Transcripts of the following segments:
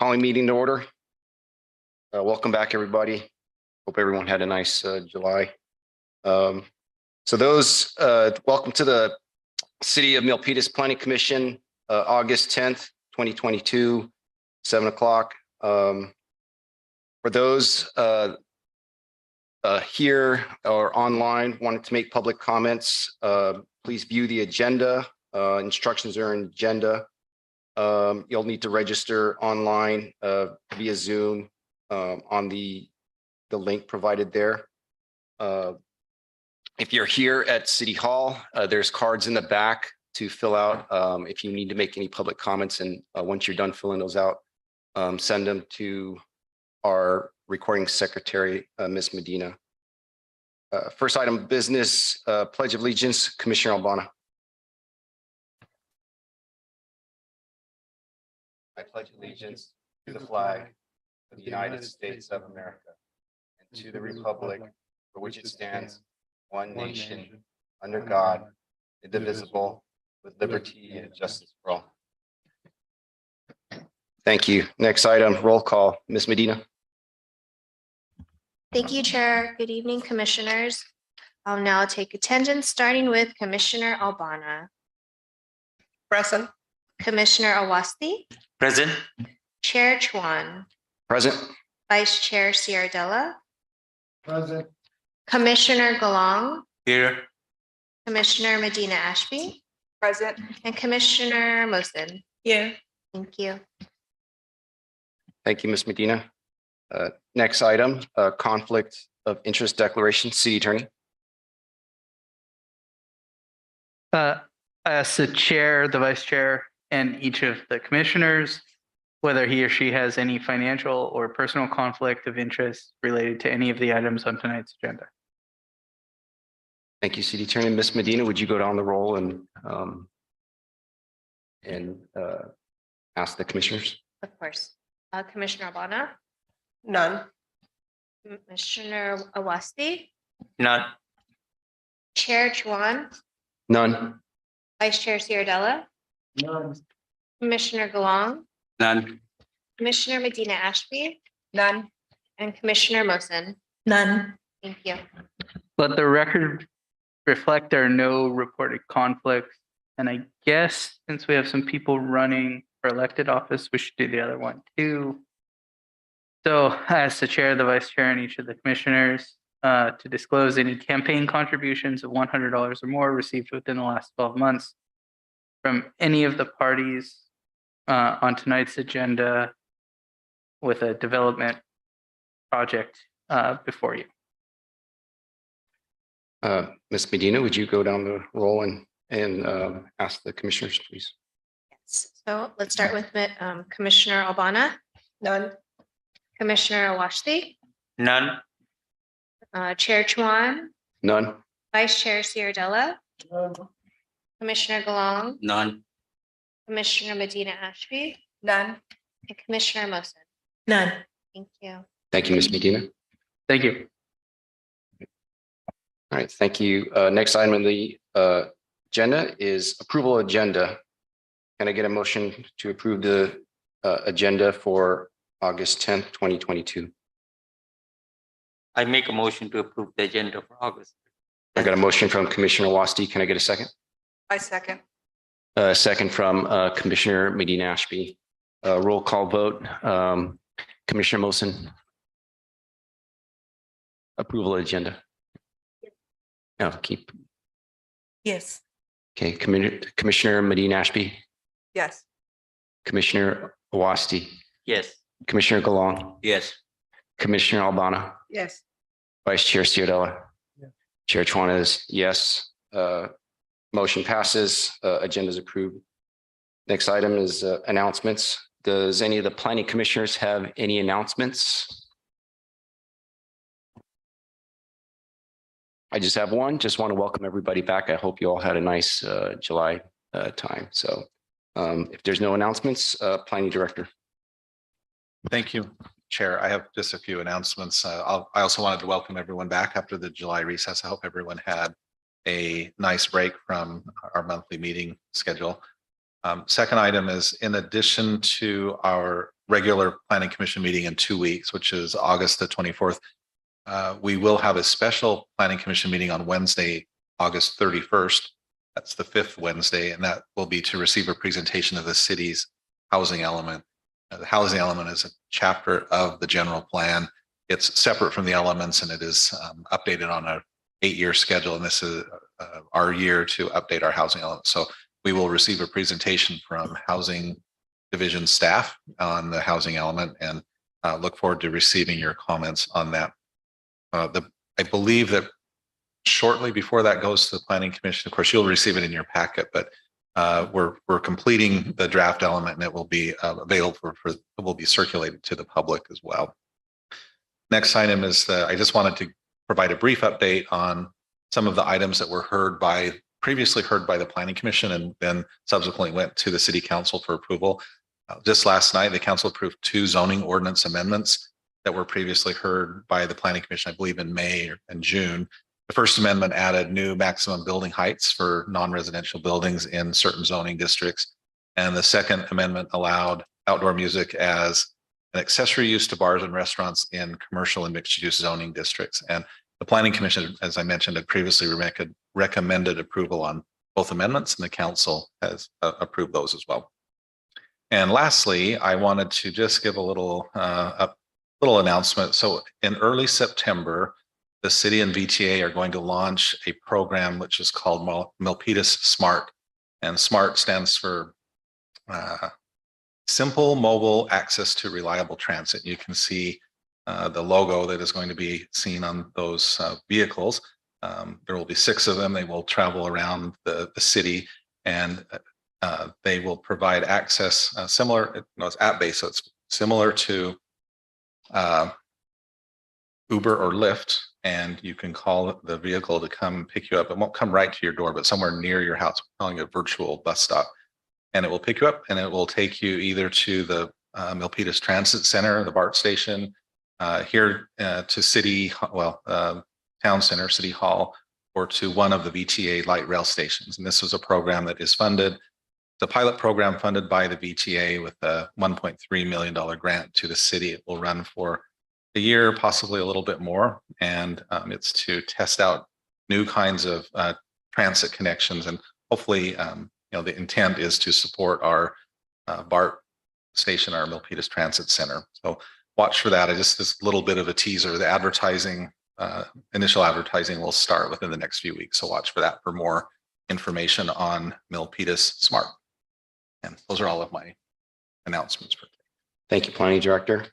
Calling meeting to order. Welcome back, everybody. Hope everyone had a nice July. Welcome to the City of Milpitas Planning Commission, August 10th, 2022, 7 o'clock. For those here or online wanting to make public comments, please view the agenda. Instructions are in agenda. You'll need to register online via Zoom on the link provided there. If you're here at City Hall, there's cards in the back to fill out if you need to make any public comments. And once you're done filling those out, send them to our recording secretary, Ms. Medina. First item of business, Pledge of Allegiance, Commissioner Albana. I pledge allegiance to the flag of the United States of America and to the republic for which it stands, one nation, under God, indivisible, with liberty and justice for all. Thank you. Next item, roll call. Ms. Medina. Thank you, Chair. Good evening, Commissioners. I'll now take attendance, starting with Commissioner Albana. Present. Commissioner Awasti. Present. Chair Chuan. Present. Vice Chair Sierradella. Present. Commissioner Galang. Here. Commissioner Medina Ashby. Present. And Commissioner Mosin. Here. Thank you. Thank you, Ms. Medina. Next item, conflict of interest declaration, City Attorney. I ask the chair, the vice chair, and each of the commissioners whether he or she has any financial or personal conflict of interest related to any of the items on tonight's agenda. Thank you, City Attorney. Ms. Medina, would you go down the roll and ask the commissioners? Of course. Commissioner Albana. None. Commissioner Awasti. None. Chair Chuan. None. Vice Chair Sierradella. None. Commissioner Galang. None. Commissioner Medina Ashby. None. And Commissioner Mosin. None. Thank you. Let the record reflect there are no reported conflicts. And I guess since we have some people running for elected office, we should do the other one too. So I ask the chair, the vice chair, and each of the commissioners to disclose any campaign contributions of $100 or more received within the last 12 months from any of the parties on tonight's agenda with a development project before you. Ms. Medina, would you go down the roll and ask the commissioners, please? Yes. So let's start with Commissioner Albana. None. Commissioner Awasti. None. Chair Chuan. None. Vice Chair Sierradella. None. Commissioner Galang. None. Commissioner Medina Ashby. None. And Commissioner Mosin. None. Thank you. Thank you, Ms. Medina. Thank you. All right, thank you. Next item on the agenda is approval agenda. Can I get a motion to approve the agenda for August 10th, 2022? I make a motion to approve the agenda for August. I got a motion from Commissioner Wasti. Can I get a second? I second. Second from Commissioner Medina Ashby. Roll call vote. Commissioner Mosin. Approval agenda. No, keep. Yes. Okay, Commissioner Medina Ashby. Yes. Commissioner Awasti. Yes. Commissioner Galang. Yes. Commissioner Albana. Yes. Vice Chair Sierradella. Yeah. Chair Chuan is yes. Motion passes. Agenda is approved. Next item is announcements. Does any of the planning commissioners have any announcements? I just have one. Just want to welcome everybody back. I hope you all had a nice July time. So if there's no announcements, planning director. Thank you, Chair. I have just a few announcements. I also wanted to welcome everyone back after the July recess. I hope everyone had a nice break from our monthly meeting schedule. Second item is, in addition to our regular planning commission meeting in 2 weeks, which is August the 24th. We will have a special planning commission meeting on Wednesday, August 31st. That's the 5th Wednesday, and that will be to receive a presentation of the city's housing element. The housing element is a chapter of the general plan. It's separate from the elements, and it is updated on a 8-year schedule. And this is our year to update our housing element. So we will receive a presentation from housing division staff on the housing element, and look forward to receiving your comments on that. I believe that shortly before that goes to the planning commission, of course, you'll receive it in your packet, but we're completing the draft element, and it will be available it will be circulated to the public as well. Next item is I just wanted to provide a brief update on some of the items that were previously heard by the planning commission and then subsequently went to the city council for approval. Just last night, the council approved 2 zoning ordinance amendments that were previously heard by the planning commission, I believe in May and June. The first amendment added new maximum building heights for non-residential buildings in certain zoning districts. And the second amendment allowed outdoor music as an accessory use to bars and restaurants in commercial and mixed use zoning districts. And the planning commission, as I mentioned, had previously recommended approval on both amendments, and the council has approved those as well. And lastly, I wanted to just give a little announcement. So in early September, the city and VTA are going to launch a program which is called Milpitas SMART. And SMART stands for Simple Mobile Access to Reliable Transit. You can see the logo that is going to be seen on those vehicles. There will be 6 of them. They will travel around the city, and they will provide access similar, it's app-based, so it's similar to Uber or Lyft, and you can call the vehicle to come pick you up. It won't come right to your door, but somewhere near your house. We're calling it a virtual bus stop. And it will pick you up, and it will take you either to the Milpitas Transit Center, the BART station, here to Town Center, City Hall, or to one of the VTA light rail stations. And this is a program that is funded. The pilot program funded by the VTA with a $1.3 million grant to the city. It will run for a year, possibly a little bit more. And it's to test out new kinds of transit connections. And hopefully, the intent is to support our BART station, our Milpitas Transit Center. So watch for that. This little bit of a teaser. The advertising, initial advertising will start within the next few weeks. So watch for that for more information on Milpitas SMART. And those are all of my announcements for today. Thank you, Planning Director.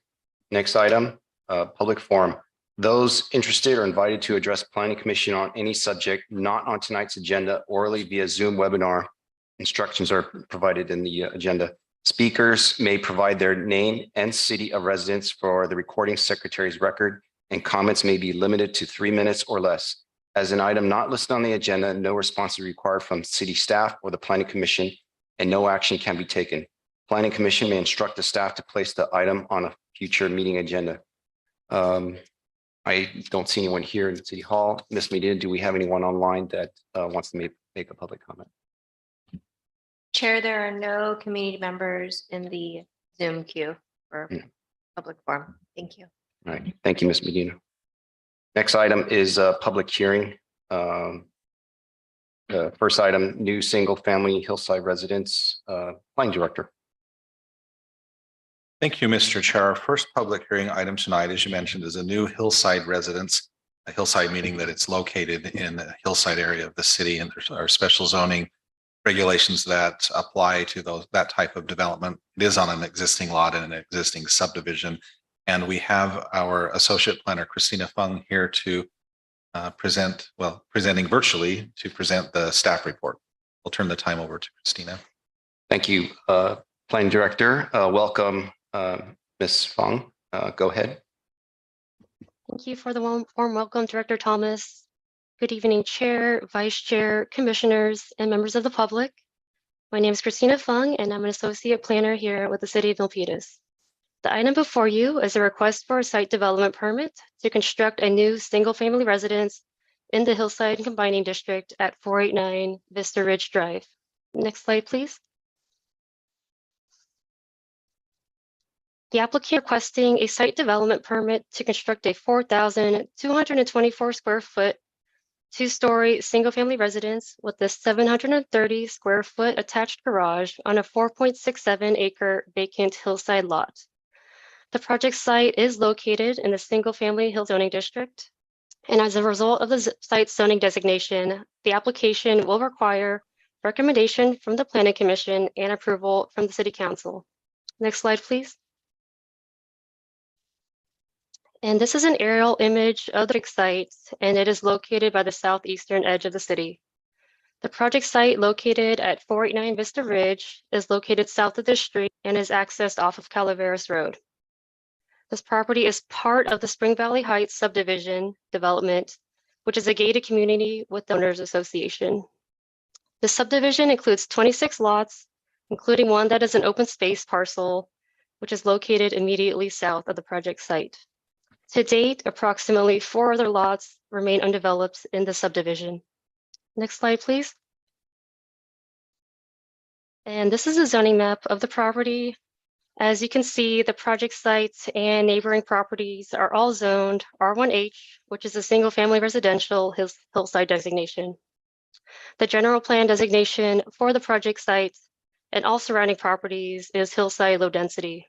Next item, public forum. Those interested are invited to address Planning Commission on any subject not on tonight's agenda orally via Zoom webinar. Instructions are provided in the agenda. Speakers may provide their name and city of residence for the recording secretary's record, and comments may be limited to 3 minutes or less. As an item not listed on the agenda, no response is required from city staff or the Planning Commission, and no action can be taken. Planning Commission may instruct the staff to place the item on a future meeting agenda. I don't see anyone here in City Hall. Ms. Medina, do we have anyone online that wants to make a public comment? Chair, there are no community members in the Zoom queue for public forum. Thank you. All right, thank you, Ms. Medina. Next item is a public hearing. First item, new single-family Hillside Residence. Planning Director. Thank you, Mr. Chair. Our first public hearing item tonight, as you mentioned, is a new Hillside Residence, a Hillside meaning that it's located in the Hillside area of the city, and there are special zoning regulations that apply to that type of development. It is on an existing lot in an existing subdivision. And we have our Associate Planner, Christina Fung, here to presenting virtually to present the staff report. We'll turn the time over to Christina. Thank you, Planning Director. Welcome, Ms. Fung. Go ahead. Thank you for the warm welcome, Director Thomas. Good evening, Chair, Vice Chair, Commissioners, and members of the public. My name is Christina Fung, and I'm an Associate Planner here with the City of Milpitas. The item before you is a request for a site development permit to construct a new single-family residence in the Hillside Combining District at 489 Vista Ridge Drive. Next slide, please. The applicant requesting a site development permit to construct a 4,224 square foot, two-story, single-family residence with a 730 square foot attached garage on a 4.67 acre vacant hillside lot. The project site is located in the single-family hill zoning district. And as a result of the site zoning designation, the application will require recommendation from the Planning Commission and approval from the City Council. Next slide, please. And this is an aerial image of the site, and it is located by the southeastern edge of the city. The project site, located at 489 Vista Ridge, is located south of the street and is accessed off of Calaveras Road. This property is part of the Spring Valley Heights subdivision development, which is a gated community with the Owners Association. The subdivision includes 26 lots, including one that is an open space parcel, which is located immediately south of the project site. To date, approximately 4 other lots remain undeveloped in the subdivision. Next slide, please. And this is a zoning map of the property. As you can see, the project sites and neighboring properties are all zoned R1H, which is a single-family residential hillside designation. The general plan designation for the project sites and all surrounding properties is hillside low density.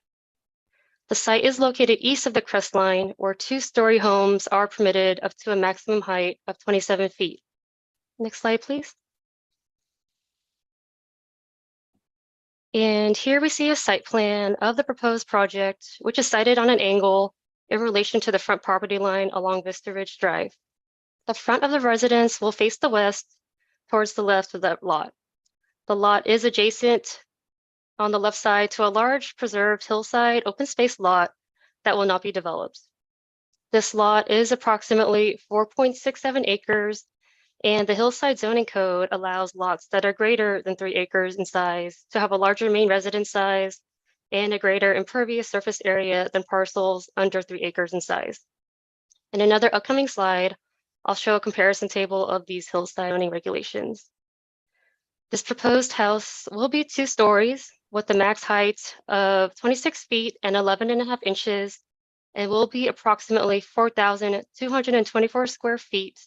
The site is located east of the crest line, where two-story homes are permitted up to a maximum height of 27 feet. Next slide, please. And here we see a site plan of the proposed project, which is sited on an angle in relation to the front property line along Vista Ridge Drive. The front of the residence will face the west towards the left of the lot. The lot is adjacent on the left side to a large preserved hillside open space lot that will not be developed. This lot is approximately 4.67 acres, and the Hillside Zoning Code allows lots that are greater than 3 acres in size to have a larger main residence size and a greater impervious surface area than parcels under 3 acres in size. In another upcoming slide, I'll show a comparison table of these hillside zoning regulations. This proposed house will be 2 stories with a max height of 26 feet and 11.5 inches, and will be approximately 4,224 square feet,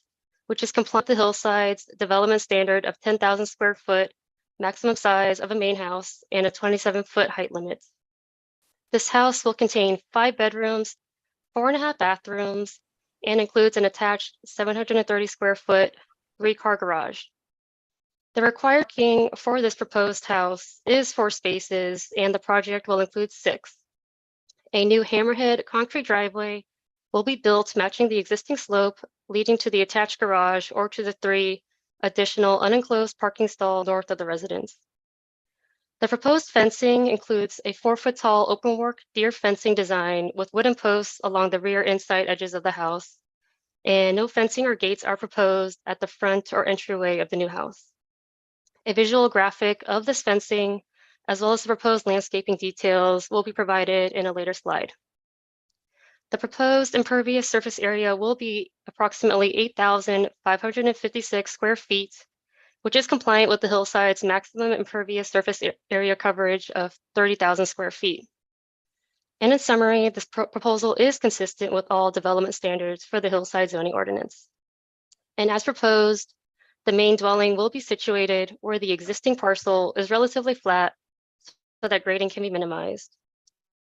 which is compliant with the Hillside's development standard of 10,000 square foot maximum size of a main house and a 27-foot height limit. This house will contain 5 bedrooms, 4.5 bathrooms, and includes an attached 730 square foot 3-car garage. The required parking for this proposed house is 4 spaces, and the project will include 6. A new hammerhead concrete driveway will be built matching the existing slope leading to the attached garage or to the 3 additional unenclosed parking stalls north of the residence. The proposed fencing includes a 4-foot tall open work deer fencing design with wooden posts along the rear inside edges of the house, and no fencing or gates are proposed at the front or entryway of the new house. A visual graphic of this fencing, as well as the proposed landscaping details, will be provided in a later slide. The proposed impervious surface area will be approximately 8,556 square feet, which is compliant with the Hillside's maximum impervious surface area coverage of 30,000 square feet. And in summary, this proposal is consistent with all development standards for the Hillside zoning ordinance. And as proposed, the main dwelling will be situated where the existing parcel is relatively flat so that grading can be minimized.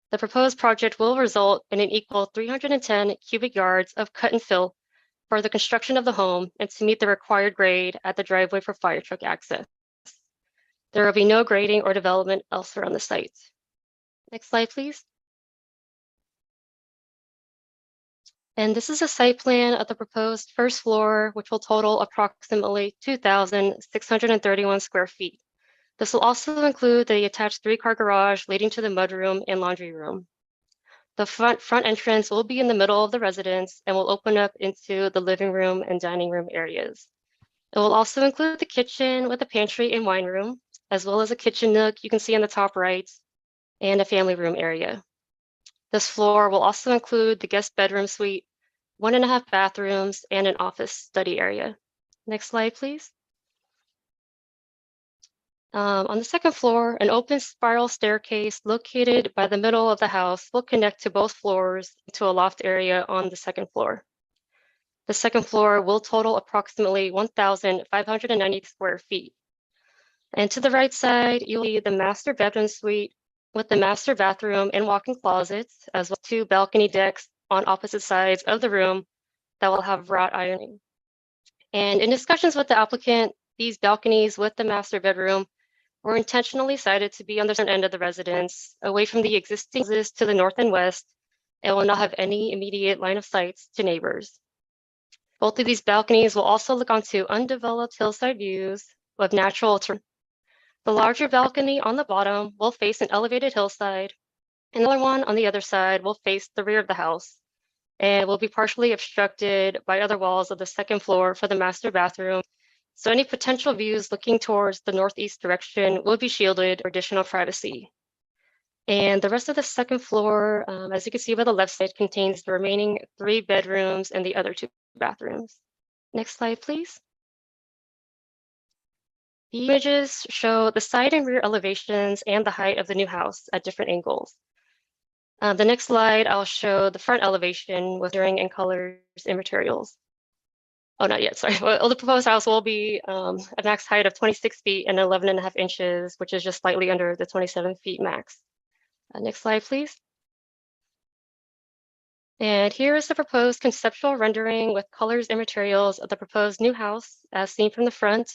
The proposed project will result in an equal 310 cubic yards of cut and fill for the construction of the home and to meet the required grade at the driveway for fire truck access. There will be no grading or development elsewhere on the site. Next slide, please. And this is a site plan of the proposed first floor, which will total approximately 2,631 square feet. This will also include the attached 3-car garage leading to the mudroom and laundry room. The front entrance will be in the middle of the residence and will open up into the living room and dining room areas. It will also include the kitchen with a pantry and wine room, as well as a kitchen nook you can see on the top right, and a family room area. This floor will also include the guest bedroom suite, 1.5 bathrooms, and an office study area. Next slide, please. On the second floor, an open spiral staircase located by the middle of the house will connect to both floors to a loft area on the second floor. The second floor will total approximately 1,590 square feet. And to the right side, you'll see the master bedroom suite with the master bathroom and walk-in closets, as well as 2 balcony decks on opposite sides of the room that will have wrought ironing. And in discussions with the applicant, these balconies with the master bedroom were intentionally sited to be on the front end of the residence, away from the existing houses to the north and west, and will not have any immediate line of sight to neighbors. Both of these balconies will also look onto undeveloped hillside views of natural terrain. The larger balcony on the bottom will face an elevated hillside, and the other one on the other side will face the rear of the house and will be partially obstructed by other walls of the second floor for the master bathroom. So any potential views looking towards the northeast direction will be shielded for additional privacy. And the rest of the second floor, as you can see by the left side, contains the remaining 3 bedrooms and the other 2 bathrooms. Next slide, please. The images show the side and rear elevations and the height of the new house at different angles. The next slide, I'll show the front elevation with rendering and colors and materials. Oh, not yet, sorry. Well, the proposed house will be a max height of 26 feet and 11.5 inches, which is just slightly under the 27 feet max. Next slide, please. And here is the proposed conceptual rendering with colors and materials of the proposed new house as seen from the front.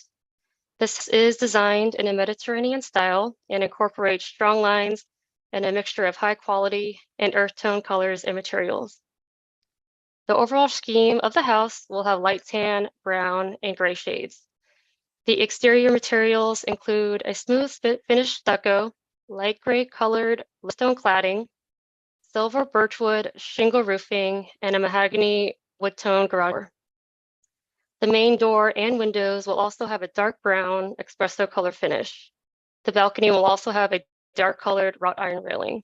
This is designed in a Mediterranean style and incorporates strong lines and a mixture of high quality and earth tone colors and materials. The overall scheme of the house will have light tan, brown, and gray shades. The exterior materials include a smooth finished stucco, light gray colored stone cladding, silver birchwood shingle roofing, and a mahogany wood tone garage door. The main door and windows will also have a dark brown espresso color finish. The balcony will also have a dark colored wrought iron railing.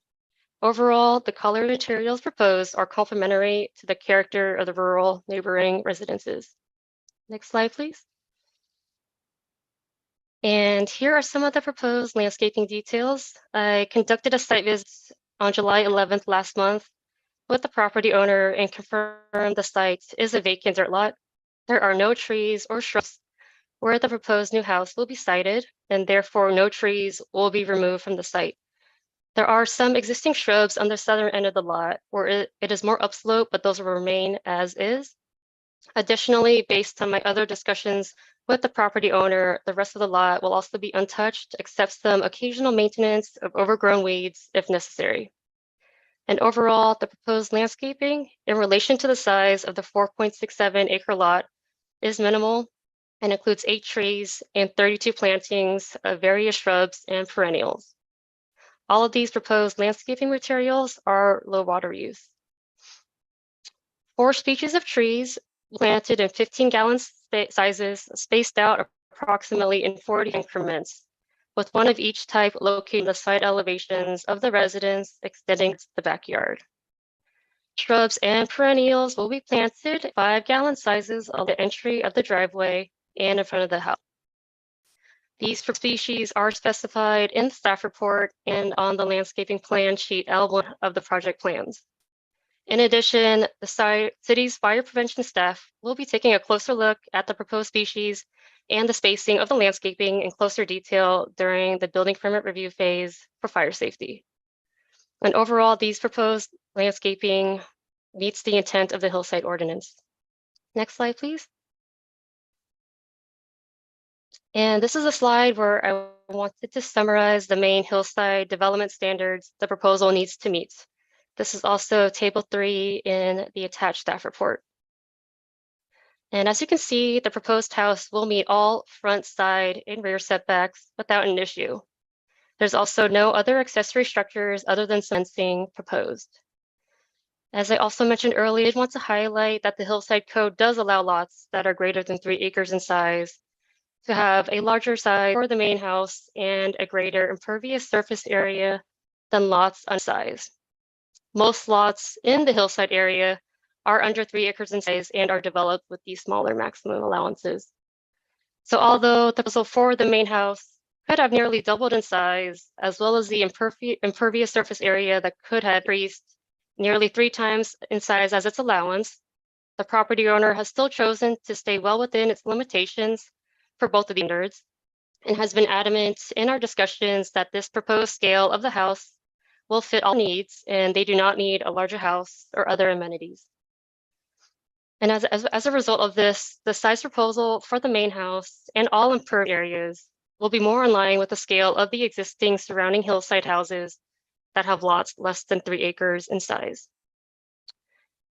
Overall, the color materials proposed are complementary to the character of the rural neighboring residences. Next slide, please. And here are some of the proposed landscaping details. I conducted a site visit on July 11th last month with the property owner and confirmed the site is a vacant dirt lot. There are no trees or shrubs where the proposed new house will be sited, and therefore no trees will be removed from the site. There are some existing shrubs on the southern end of the lot where it is more upslope, but those will remain as is. Additionally, based on my other discussions with the property owner, the rest of the lot will also be untouched, except some occasional maintenance of overgrown weeds if necessary. And overall, the proposed landscaping in relation to the size of the 4.67 acre lot is minimal and includes 8 trees and 32 plantings of various shrubs and perennials. All of these proposed landscaping materials are low water use. 4 species of trees planted in 15-gallon sizes, spaced out approximately in 40 increments, with one of each type located in the side elevations of the residence extending to the backyard. Shrubs and perennials will be planted in 5-gallon sizes on the entry of the driveway and in front of the house. These species are specified in the staff report and on the landscaping plan sheet L1 of the project plans. In addition, the city's fire prevention staff will be taking a closer look at the proposed species and the spacing of the landscaping in closer detail during the building permit review phase for fire safety. And overall, these proposed landscaping meets the intent of the Hillside Ordinance. Next slide, please. And this is a slide where I wanted to summarize the main Hillside development standards the proposal needs to meet. This is also table 3 in the attached staff report. And as you can see, the proposed house will meet all front, side, and rear setbacks without an issue. There's also no other accessory structures other than fencing proposed. As I also mentioned earlier, I want to highlight that the Hillside Code does allow lots that are greater than 3 acres in size to have a larger size for the main house and a greater impervious surface area than lots on size. Most lots in the Hillside area are under 3 acres in size and are developed with these smaller maximum allowances. So although the proposal for the main house could have nearly doubled in size, as well as the impervious surface area that could have increased nearly 3 times in size as its allowance, the property owner has still chosen to stay well within its limitations for both of the standards and has been adamant in our discussions that this proposed scale of the house will fit all needs and they do not need a larger house or other amenities. And as a result of this, the size proposal for the main house and all improved areas will be more in line with the scale of the existing surrounding hillside houses that have lots less than 3 acres in size.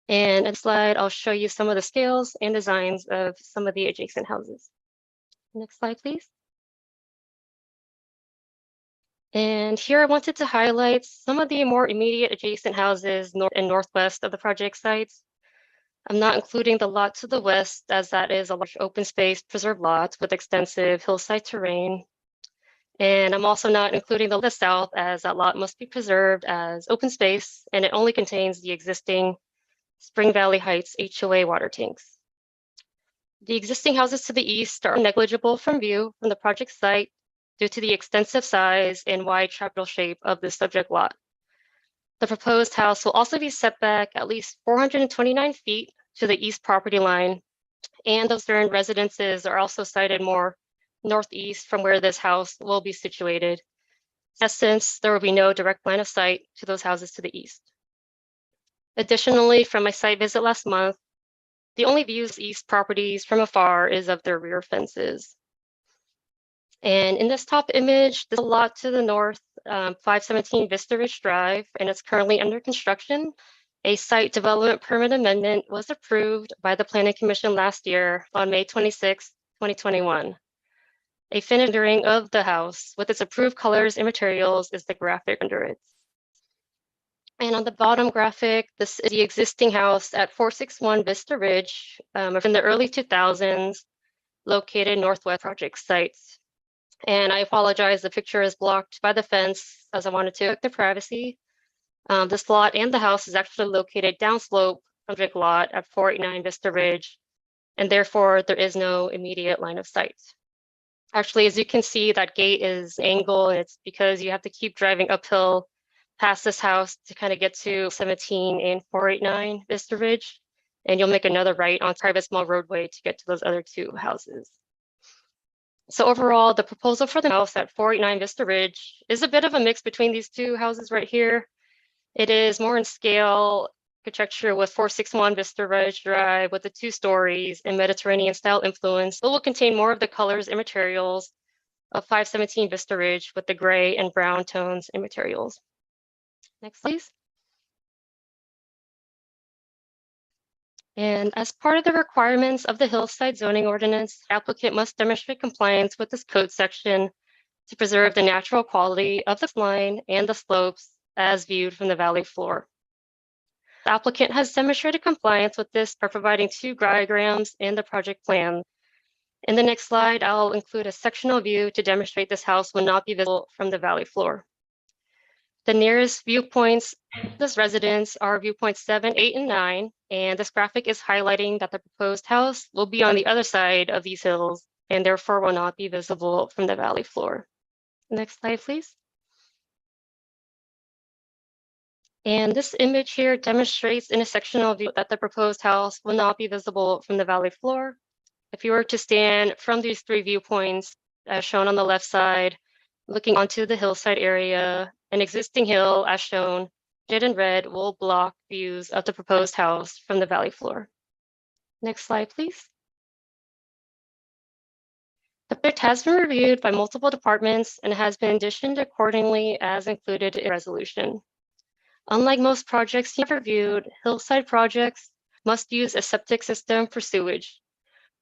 And in the slide, I'll show you some of the scales and designs of some of the adjacent houses. Next slide, please. And here I wanted to highlight some of the more immediate adjacent houses north and northwest of the project sites. I'm not including the lot to the west, as that is a large open space preserved lot with extensive hillside terrain. And I'm also not including the south, as that lot must be preserved as open space, and it only contains the existing Spring Valley Heights HOA water tanks. The existing houses to the east are negligible from view from the project site due to the extensive size and wide trapdoor shape of the subject lot. The proposed house will also be set back at least 429 feet to the east property line, and those certain residences are also sited more northeast from where this house will be situated. In essence, there will be no direct line of sight to those houses to the east. Additionally, from my site visit last month, the only views east properties from afar is of their rear fences. And in this top image, there's a lot to the north, 517 Vista Ridge Drive, and it's currently under construction. A site development permit amendment was approved by the Planning Commission last year on May 26, 2021. A finished rendering of the house with its approved colors and materials is the graphic under it. And on the bottom graphic, this is the existing house at 461 Vista Ridge in the early 2000s, located northwest project sites. And I apologize, the picture is blocked by the fence as I wanted to protect the privacy. This lot and the house is actually located downslope from the lot at 489 Vista Ridge, and therefore there is no immediate line of sight. Actually, as you can see, that gate is angled, and it's because you have to keep driving uphill past this house to kind of get to 17 and 489 Vista Ridge, and you'll make another right on private small roadway to get to those other 2 houses. So overall, the proposal for the house at 489 Vista Ridge is a bit of a mix between these 2 houses right here. It is more in scale architecture with 461 Vista Ridge Drive with the 2 stories and Mediterranean style influence. It will contain more of the colors and materials of 517 Vista Ridge with the gray and brown tones and materials. Next, please. And as part of the requirements of the Hillside zoning ordinance, the applicant must demonstrate compliance with this code section to preserve the natural quality of the line and the slopes as viewed from the valley floor. The applicant has demonstrated compliance with this by providing 2 diagrams in the project plan. In the next slide, I'll include a sectional view to demonstrate this house will not be visible from the valley floor. The nearest viewpoints of this residence are viewpoints 7, 8, and 9, and this graphic is highlighting that the proposed house will be on the other side of these hills and therefore will not be visible from the valley floor. Next slide, please. And this image here demonstrates in a sectional view that the proposed house will not be visible from the valley floor. If you were to stand from these 3 viewpoints, as shown on the left side, looking onto the hillside area, an existing hill, as shown, in red, will block views of the proposed house from the valley floor. Next slide, please. The project has been reviewed by multiple departments and has been additioned accordingly as included in resolution. Unlike most projects you've reviewed, hillside projects must use a septic system for sewage.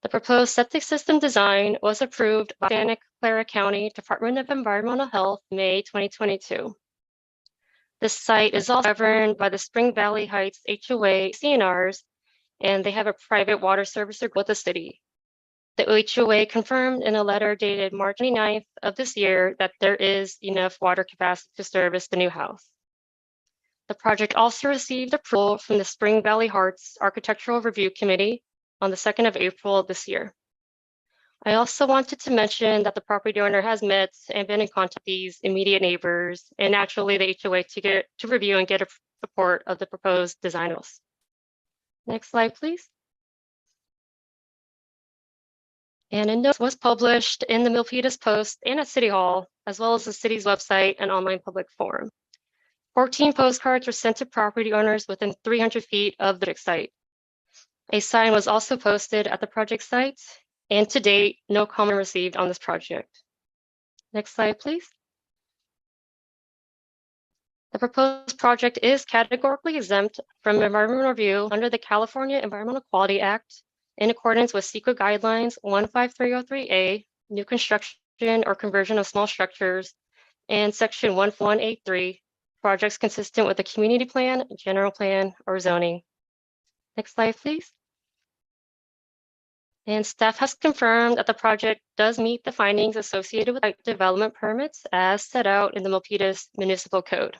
The proposed septic system design was approved by Santa Clara County Department of Environmental Health in May 2022. This site is also governed by the Spring Valley Heights HOA CNRs, and they have a private water service agreement with the city. The HOA confirmed in a letter dated March 29th of this year that there is enough water capacity to service the new house. The project also received approval from the Spring Valley Heights Architectural Review Committee on the 2nd of April this year. I also wanted to mention that the property owner has met and been in contact with these immediate neighbors and naturally the HOA to review and get a support of the proposed design rules. Next slide, please. And a notice was published in the Milpitas Post and at City Hall, as well as the city's website and online public forum. 14 postcards were sent to property owners within 300 feet of the site. A sign was also posted at the project site, and to date, no comment received on this project. Next slide, please. The proposed project is categorically exempt from environmental review under the California Environmental Quality Act in accordance with CEQA guidelines 15303A, new construction or conversion of small structures, and section 14183, projects consistent with the community plan, general plan, or zoning. Next slide, please. And staff has confirmed that the project does meet the findings associated with development permits as set out in the Milpitas Municipal Code.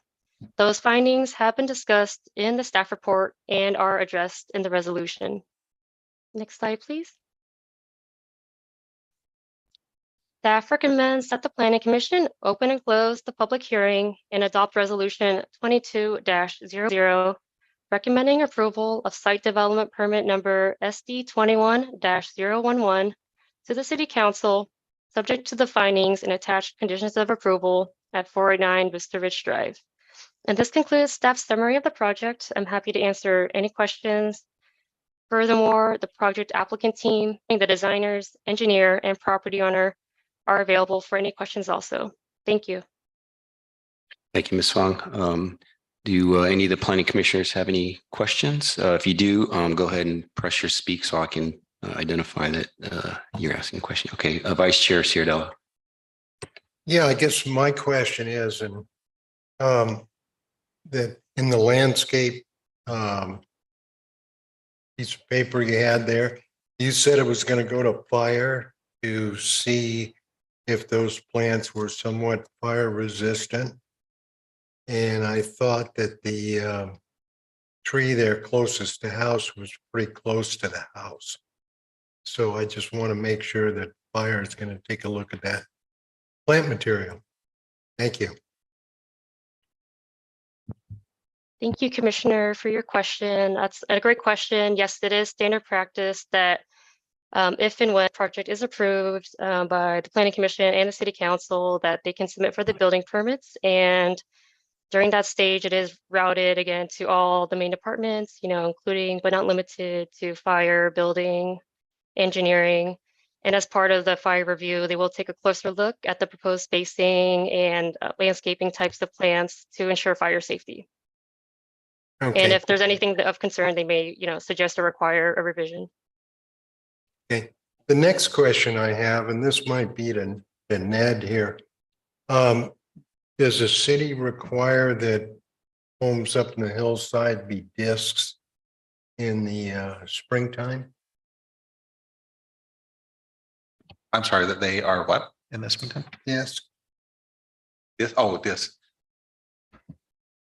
Those findings have been discussed in the staff report and are addressed in the resolution. Next slide, please. Staff recommends that the Planning Commission open and close the public hearing and adopt Resolution 22-00, recommending approval of site development permit number SD 21-011 to the City Council, subject to the findings and attached conditions of approval at 489 Vista Ridge Drive. And this concludes staff's summary of the project. I'm happy to answer any questions. Furthermore, the project applicant team, the designers, engineer, and property owner are available for any questions also. Thank you. Thank you, Ms. Fong. Do any of the planning commissioners have any questions? If you do, go ahead and press your speak so I can identify that you're asking a question. Okay, Vice Chair Ciardella. Yeah, I guess my question is, and that in the landscape piece of paper you had there, you said it was going to go to fire to see if those plants were somewhat fire resistant. And I thought that the tree there closest to the house was pretty close to the house. So I just want to make sure that fire is going to take a look at that plant material. Thank you. Thank you, Commissioner, for your question. That's a great question. Yes, it is standard practice that if and when a project is approved by the Planning Commission and the City Council, that they can submit for the building permits. And during that stage, it is routed again to all the main departments, including but not limited to fire, building, engineering. And as part of the fire review, they will take a closer look at the proposed spacing and landscaping types of plants to ensure fire safety. Okay. And if there's anything of concern, they may, suggest or require a revision. Okay. The next question I have, and this might be to Ned here. Does the city require that homes up in the hillside be discs in the springtime? I'm sorry, that they are what in this meantime? Yes. This, this.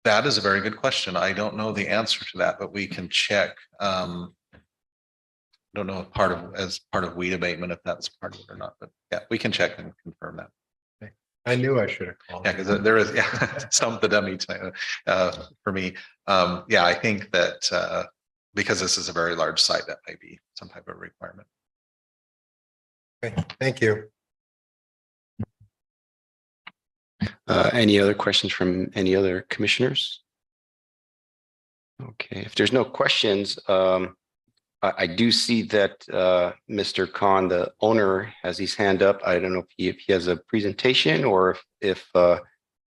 That is a very good question. I don't know the answer to that, but we can check. I don't know if as part of weed abatement, if that's part of it or not, but yeah, we can check and confirm that. I knew I should have called. Yeah, because there is, stump the dummy for me. Yeah, I think that because this is a very large site, that might be some type of requirement. Okay, thank you. Any other questions from any other commissioners? Okay, if there's no questions, I do see that Mr. Khan, the owner, has his hand up. I don't know if he has a presentation or if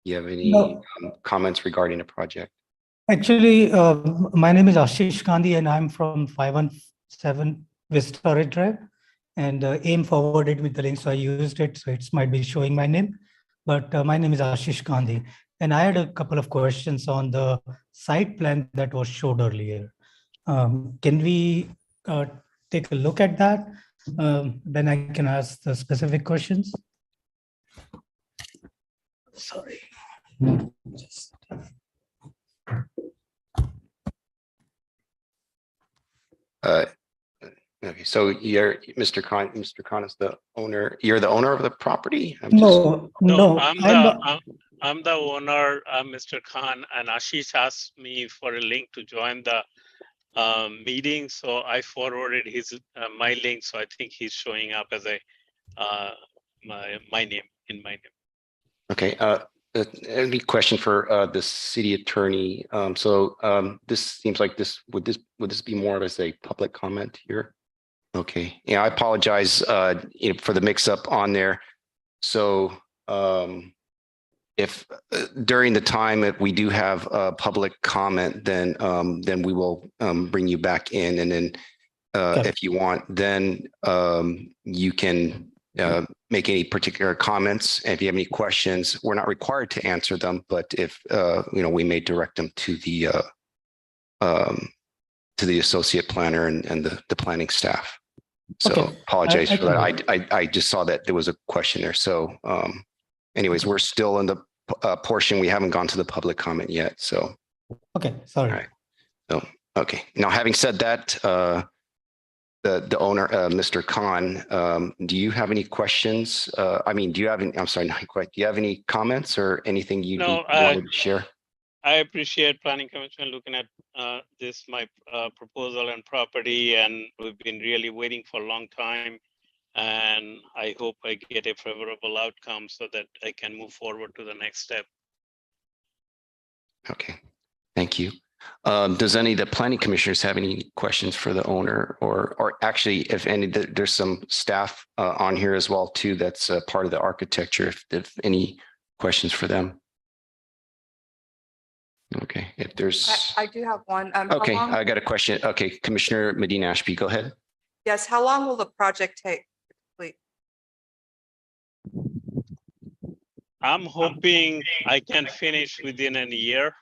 you have any comments regarding the project. Actually, my name is Ashish Gandhi and I'm from 517 Vista Ridge Drive, and AIM forwarded me the link, so I used it. So it might be showing my name, but my name is Ashish Gandhi. And I had a couple of questions on the site plan that was showed earlier. Can we take a look at that? Then I can ask the specific questions. Sorry. Okay, so you're Mr. Khan is the owner. You're the owner of the property? I'm just- No, no, I'm the owner, Mr. Khan, and Ashish asked me for a link to join the meeting, so I forwarded his my link. So I think he's showing up as a my name in my name. Okay, any question for the city attorney? This seems like would this be more of as a public comment here? Okay, yeah, I apologize for the mix up on there. So if during the time if we do have a public comment, then we will bring you back in, and then if you want, then you can make any particular comments. And if you have any questions, we're not required to answer them, but if we may direct them to the associate planner and the planning staff. So Okay. apologize I for that. I just saw that there was a question there. So anyways, we're still in the portion. We haven't gone to the public comment yet. So okay, sorry. All right. so okay. Now, having said that, the owner, Mr. Khan, do you have any questions? I mean, do you have any? I'm sorry, not quite. Do you have any comments or anything you No, wanted to share? I appreciate Planning Commission looking at this, my proposal and property, and we've been really waiting for a long time. And I hope I get a favorable outcome so that I can move forward to the next step. Okay, thank you. Does any of the planning commissioners have any questions for the owner, or actually, if any, there's some staff on here as well too. That's part of the architecture. If any questions for them. Okay, if there's. I do have one. How Okay, long- I got a question. Okay, Commissioner Medina Ashby, go ahead. Yes, how long will the project take? Please. I'm hoping I can finish within a year.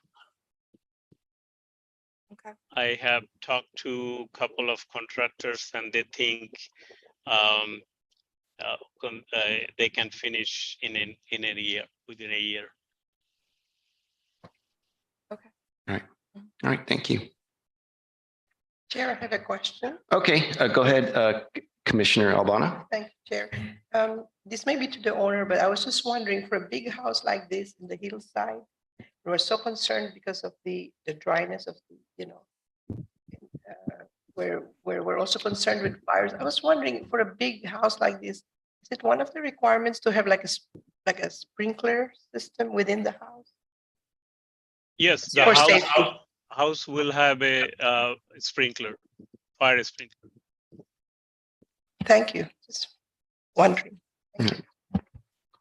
Okay. I have talked to a couple of contractors and they think they can finish in a year, within a year. All right, thank you. Chair, I have a question. Okay, go ahead, Commissioner Albana. Thank you, Chair. This may be to the owner, but I was just wondering, for a big house like this in the hillside, we were so concerned because of the dryness of the, where we're also concerned with fires. I was wondering, for a big house like this, is it one of the requirements to have like a sprinkler system within the house? Yes, the For safety. house will have a sprinkler, fire sprinkler. Thank you. Just wondering. All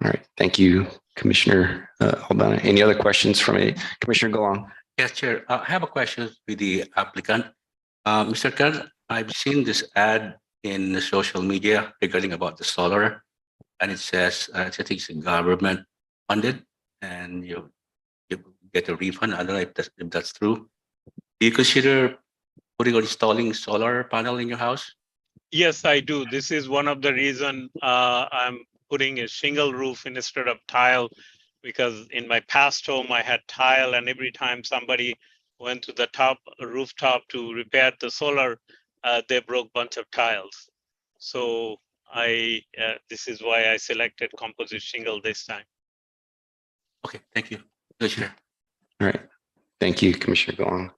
right, thank you, Commissioner Albana. Any other questions from Commissioner Galong? Yes, Chair. I have a question with the applicant. Mr. Khan, I've seen this ad in the social media regarding about the solar, and it says, I think it's government funded, and you get a refund. I don't know if that's true. Do you consider putting or installing solar panel in your house? Yes, I do. This is one of the reason I'm putting a shingle roof instead of tile, because in my past home I had tile, and every time somebody went to the rooftop to repair the solar, they broke bunch of tiles. So this is why I selected composite shingle this time. Okay, thank you. Good, Chair. All right, thank you, Commissioner Galong.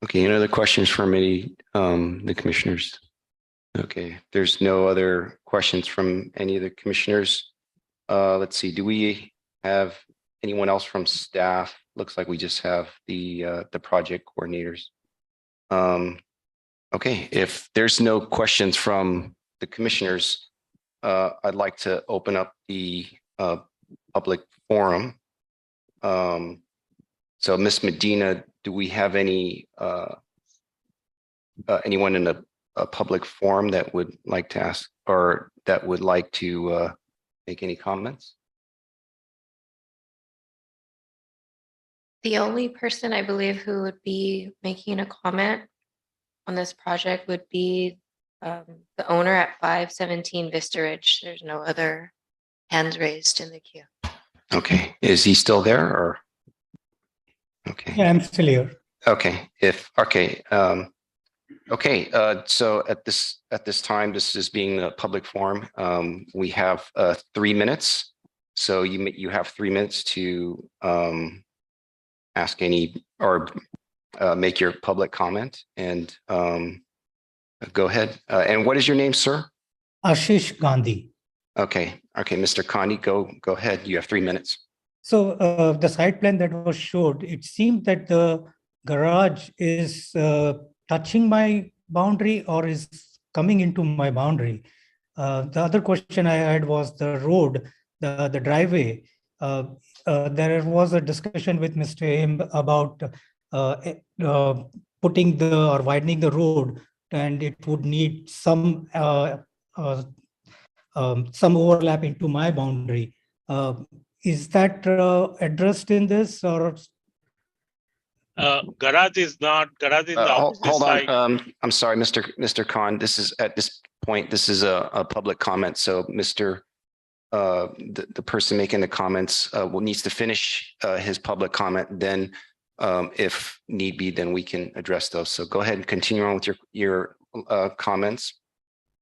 Okay, any other questions from the commissioners? Okay, there's no other questions from any of the commissioners. Let's see, do we have anyone else from staff? Looks like we just have the project coordinators. Okay, if there's no questions from the commissioners, I'd like to open up the public forum. So Ms. Medina, do we have any anyone in a public forum that would like to ask or that would like to make any comments? The only person I believe who would be making a comment on this project would be the owner at 517 Vista Ridge. There's no other hands raised in the queue. Okay, is he still there or? Okay. Yeah, I'm still here. Okay, Okay, so at this time, this is being a public forum. We have 3 minutes. So you have 3 minutes to ask any or make your public comment and go ahead. And what is your name, sir? Ashish Gandhi. Okay, Mr. Condi, go ahead. You have 3 minutes. So the site plan that was showed, it seemed that the garage is touching my boundary or is coming into my boundary. The other question I had was the road, the driveway. There was a discussion with Mr. M about putting or widening the road, and it would need some overlap into my boundary. Is that addressed in this or? Garage is not, garage is the opposite Hold side. on. I'm sorry, Mr. Khan. This is at this point, this is a public comment. So the person making the comments will needs to finish his public comment. Then if need be, then we can address those. So go ahead and continue on with your comments.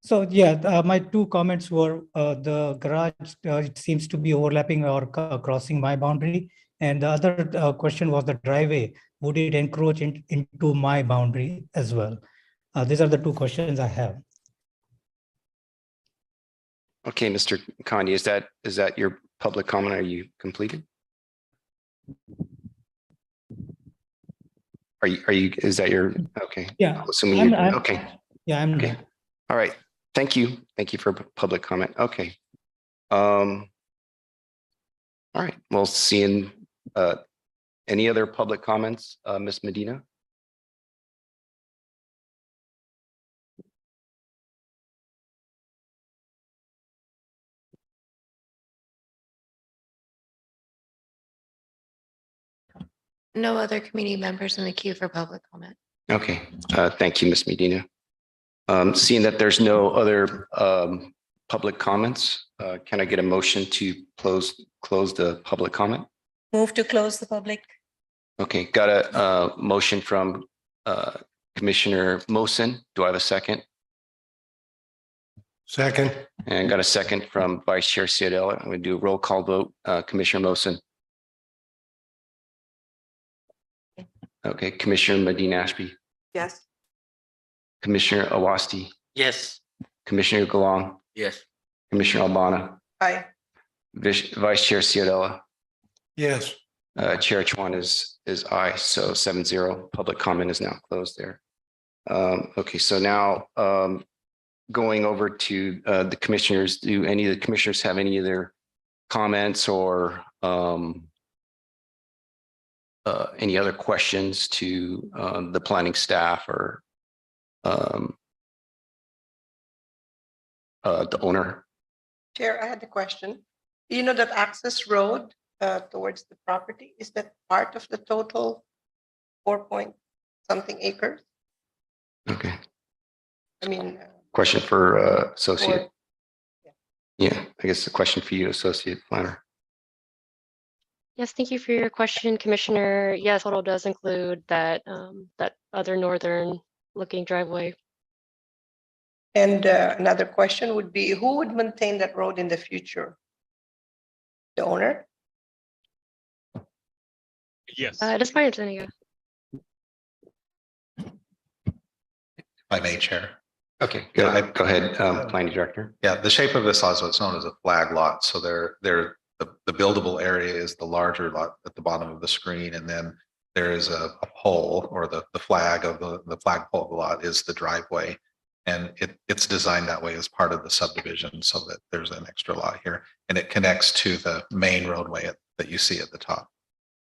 So yeah, my 2 comments were the garage, it seems to be overlapping or crossing my boundary. And the other question was the driveway. Would it encroach into my boundary as well? These are the 2 questions I have. Okay, Mr. Condi, is that your public comment? Are you completed? Is that your, okay. Yeah. I'm assuming you're, okay. Yeah, I'm Okay. done. All right. Thank you. Thank you for public comment. Okay. All right. Well, seeing any other public comments, Ms. Medina? No other committee members in the queue for public comment. Okay. Thank you, Ms. Medina. Seeing that there's no other public comments, can I get a motion to close the public comment? Move to close the public. Okay, got a motion from Commissioner Mosen. Do I have a second? Second, And got a second from Vice Chair Ciodella. I'm going to do a roll call vote. Commissioner Mosen. Okay, Commissioner Medina Ashby, Yes. Commissioner Awasti, Yes. Commissioner Galong, Yes. Commissioner Albana, Aye. Vice Chair Ciodella, yes. Chair Chuan is aye, so 7-0. Public comment is now closed there. Okay, so now going over to the commissioners, do any of the commissioners have any of their comments or any other questions to the planning staff or the owner? Chair, I had a question. You know that access road towards the property, is that part of the total 4-point-something acres? Okay, I mean, question for associate. or- Yeah, I guess the question for you, associate planner. Yes, thank you for your question, Commissioner. Yes, total does include that that other northern looking driveway. And another question would be, who would maintain that road in the future? The owner? Yes. It is my understanding. Yeah. If I may, Chair. Okay, Yeah, go ahead, planning director. Yeah, the shape of this is what's known as a flag lot. So the buildable area is the larger lot at the bottom of the screen, and then there is a pole, or the flag of the flagpole of the lot is the driveway. And it's designed that way as part of the subdivision so that there's an extra lot here, and it connects to the main roadway that you see at the top.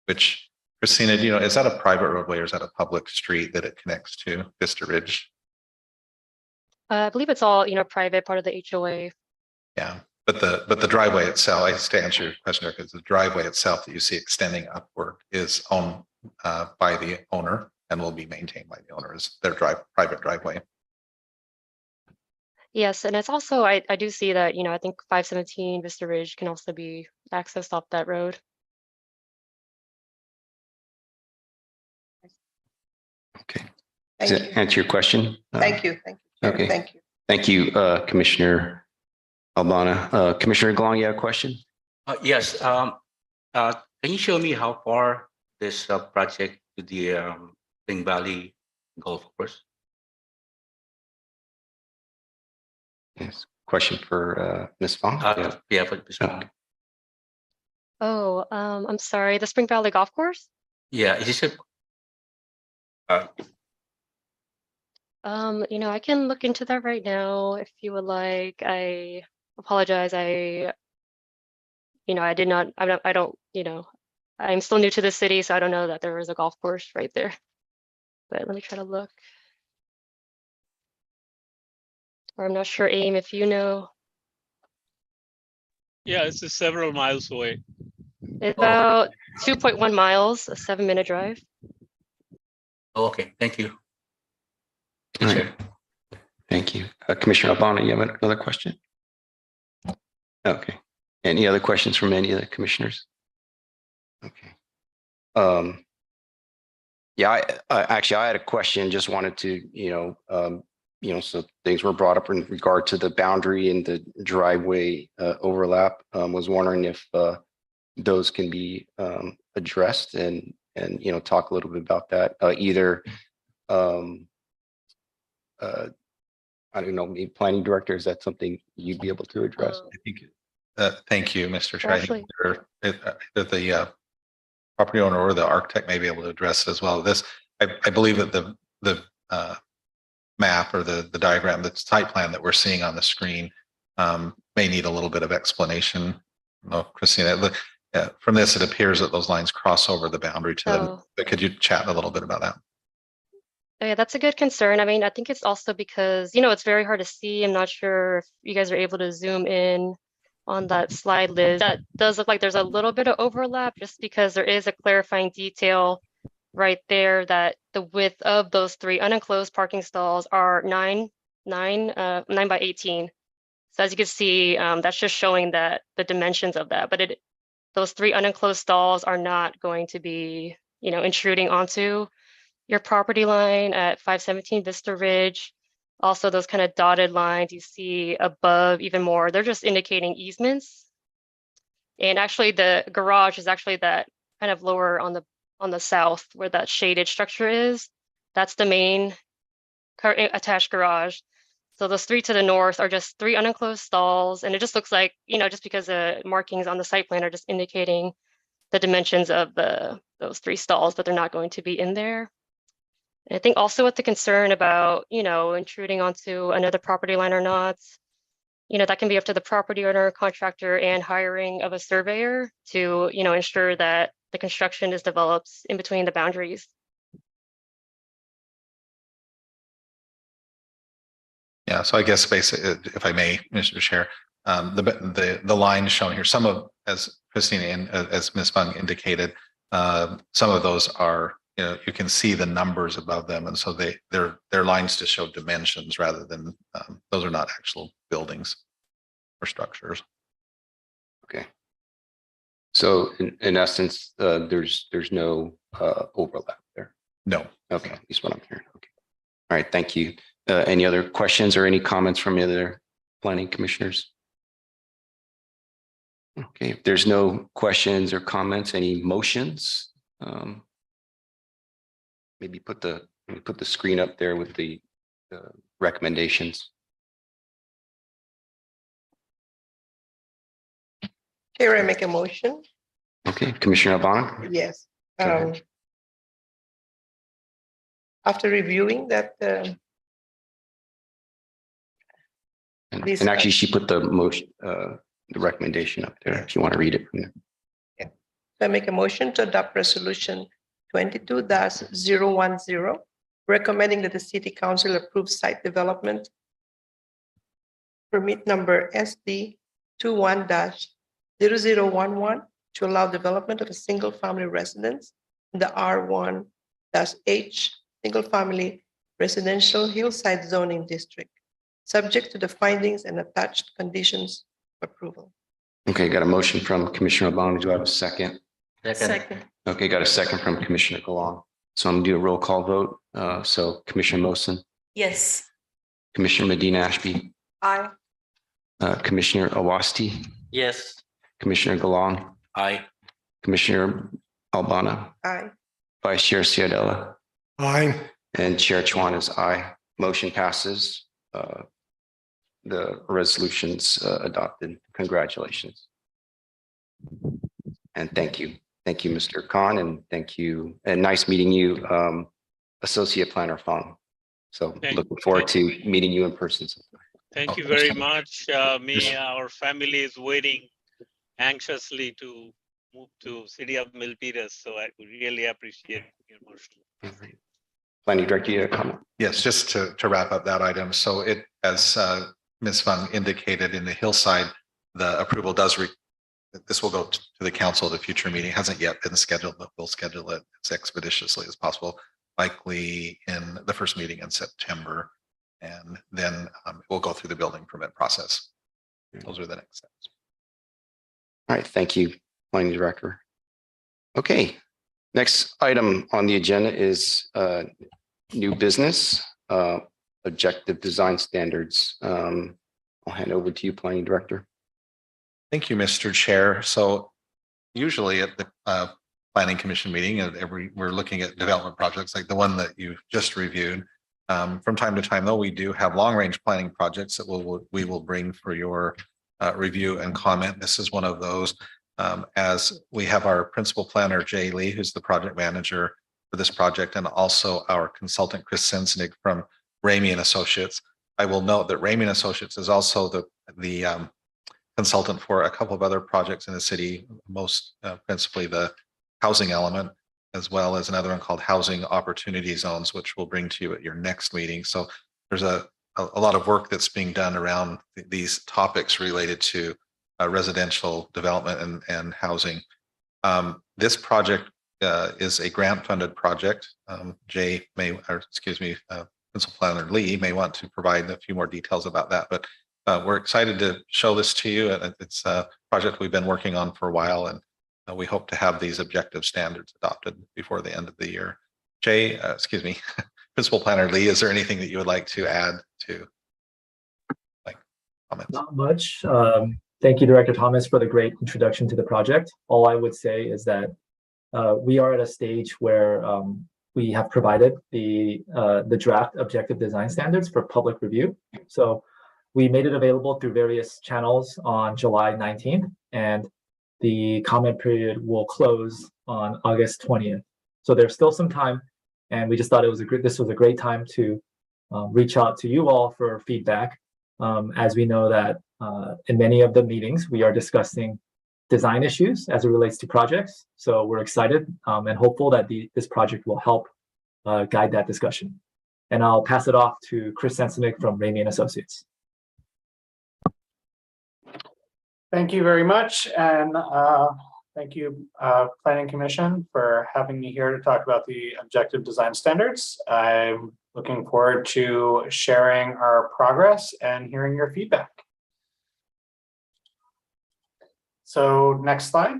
Which, Christina, do you know, is that a private roadway or is that a public street that it connects to, Vista Ridge? I believe it's all, private, part of the HOA. Yeah, but the driveway itself, I just to answer your question, because the driveway itself that you see extending upward is owned by the owner and will be maintained by the owner as their private driveway. Yes, and it's also, I do see that, I think 517 Vista Ridge can also be accessed off that road. Okay. Does Thank that you. answer your question? Thank you. Thank you. Chair. okay. Thank you. Thank you, Commissioner Albana. Commissioner Glong, you have a question? Yes, can you show me how far this project to the Spring Valley Golf Course? Yes. Question for Ms. Fong? Yeah. Yeah, for this one. Oh, I'm sorry, the Spring Valley Golf Course? Yeah, is this a, I can look into that right now if you would like. I apologize. I did not, I don't, I'm still new to the city, so I don't know that there was a golf course right there. But let me try to look. Or I'm not sure, Aim, if you know. Yeah, it's several miles away. It's about 2.1 miles, a 7-minute drive. oh, okay, thank you. All right. Chair. Thank you. Commissioner Albana, you have another question? Okay. Any other questions from any of the commissioners? Okay. Yeah, I had a question, just wanted to, so things were brought up in regard to the boundary and the driveway overlap. Was wondering if those can be addressed and talk a little bit about that. Either I don't know, maybe planning director, is that something you'd be able to address? I think, thank you, Mr. Chair. I think Actually- the property owner or the architect may be able to address it as well. This, I believe that the map or the diagram, the site plan that we're seeing on the screen may need a little bit of explanation. Christina, from this, it appears that those lines cross over the boundary to them. Oh. But could you chat a little bit about that? Yeah, that's a good concern. I mean, I think it's also because, it's very hard to see. I'm not sure if you guys are able to zoom in on that slide, Liz. That does look like there's a little bit of overlap just because there is a clarifying detail right there that the width of those 3 unenclosed parking stalls are 9 by 18. So as you can see, that's just showing that the dimensions of that, but those 3 unenclosed stalls are not going to be, intruding onto your property line at 517 Vista Ridge. Also, those kind of dotted lines you see above even more, they're just indicating easements. And actually the garage is actually that kind of lower on the south where that shaded structure is. That's the main attached garage. So those 3 to the north are just 3 unenclosed stalls. And it just looks like, just because the markings on the site plan are just indicating the dimensions of those 3 stalls, but they're not going to be in there. I think also with the concern about, intruding onto another property line or not, that can be up to the property owner, contractor, and hiring of a surveyor to, ensure that the construction is developed in between the boundaries. Yeah, so I guess basically, if I may, Mr. Chair, the line shown here, some of, as Christina and as Ms. Fung indicated, some of those are, you can see the numbers above them, and so they're lines to show dimensions rather than those are not actual buildings or structures. Okay. So in essence, there's no overlap there. No. Okay, at least what I'm hearing. Okay. All right, thank you. Any other questions or any comments from the other planning commissioners? Okay, if there's no questions or comments, any motions? Maybe put the screen up there with the recommendations. Chair, I make a motion. Okay, Commissioner Albana? Yes. Go ahead. After reviewing that, And actually, she put the motion, the recommendation up there, if you want to read it from there. I make a motion to adopt resolution 22-010, recommending that the city council approve site development permit number SD 21-0011 to allow development of a single family residence in the R1-H single family residential hillside zoning district, subject to the findings and attached conditions of approval. Okay, got a motion from Commissioner Albana. Do I have a second? Second. Okay, got a second from Commissioner Galong. So I'm gonna do a roll call vote. So Commissioner Mosin, Yes. Commissioner Medina Ashby, Aye. Commissioner Awasti, Yes. Commissioner Galang, Aye. Commissioner Albana, Aye. Vice Chair Ciardella, Aye. and Chair Chuan is aye. Motion passes. The resolution's adopted. Congratulations. And thank you. Thank you, Mr. Khan, and thank you. And nice meeting you, Associate Planner Fong. So looking forward to meeting you in person. Thank you very much. Our family is waiting anxiously to move to city of Milpitas. So I really appreciate your motion. Planning Director, you have a comment? Yes, just to wrap up that item. So it, as Ms. Fung indicated in the Hillside, the approval does, this will go to the council at a future meeting. Hasn't yet been scheduled, but we'll schedule it as expeditiously as possible, likely in the first meeting in September. And then we'll go through the building permit process. Those are the next steps. All right, thank you, Planning Director. Okay, next item on the agenda is new business, objective design standards. I'll hand over to you, Planning Director. Thank you, Mr. Chair. So usually at the Planning Commission meeting, we're looking at development projects like the one that you've just reviewed. From time to time, though, we do have long-range planning projects that we will bring for your review and comment. This is one of those. As we have our principal planner, Jay Lee, who's the project manager for this project, and also our consultant, Chris Sensenig from Ramey and Associates. I will note that Ramey and Associates is also the consultant for a couple of other projects in the city, most principally the housing element, as well as another one called Housing Opportunity Zones, which we'll bring to you at your next meeting. So there's a lot of work that's being done around these topics related to residential development and housing. This project is a grant-funded project. Jay may, or excuse me, Principal Planner Lee may want to provide a few more details about that, but we're excited to show this to you. It's a project we've been working on for a while, and we hope to have these objective standards adopted before the end of the year. Jay, excuse me, Principal Planner Lee, is there anything that you would like to add to comments? Not much. Thank you, Director Thomas, for the great introduction to the project. All I would say is that we are at a stage where we have provided the draft objective design standards for public review. So we made it available through various channels on July 19th, and the comment period will close on August 20th. So there's still some time, and we just thought this was a great time to reach out to you all for feedback. As we know that in many of the meetings, we are discussing design issues as it relates to projects. So we're excited and hopeful that this project will help guide that discussion. And I'll pass it off to Chris Sensenig from Ramey and Associates. Thank you very much. And thank you, Planning Commission, for having me here to talk about the objective design standards. I'm looking forward to sharing our progress and hearing your feedback. So next slide.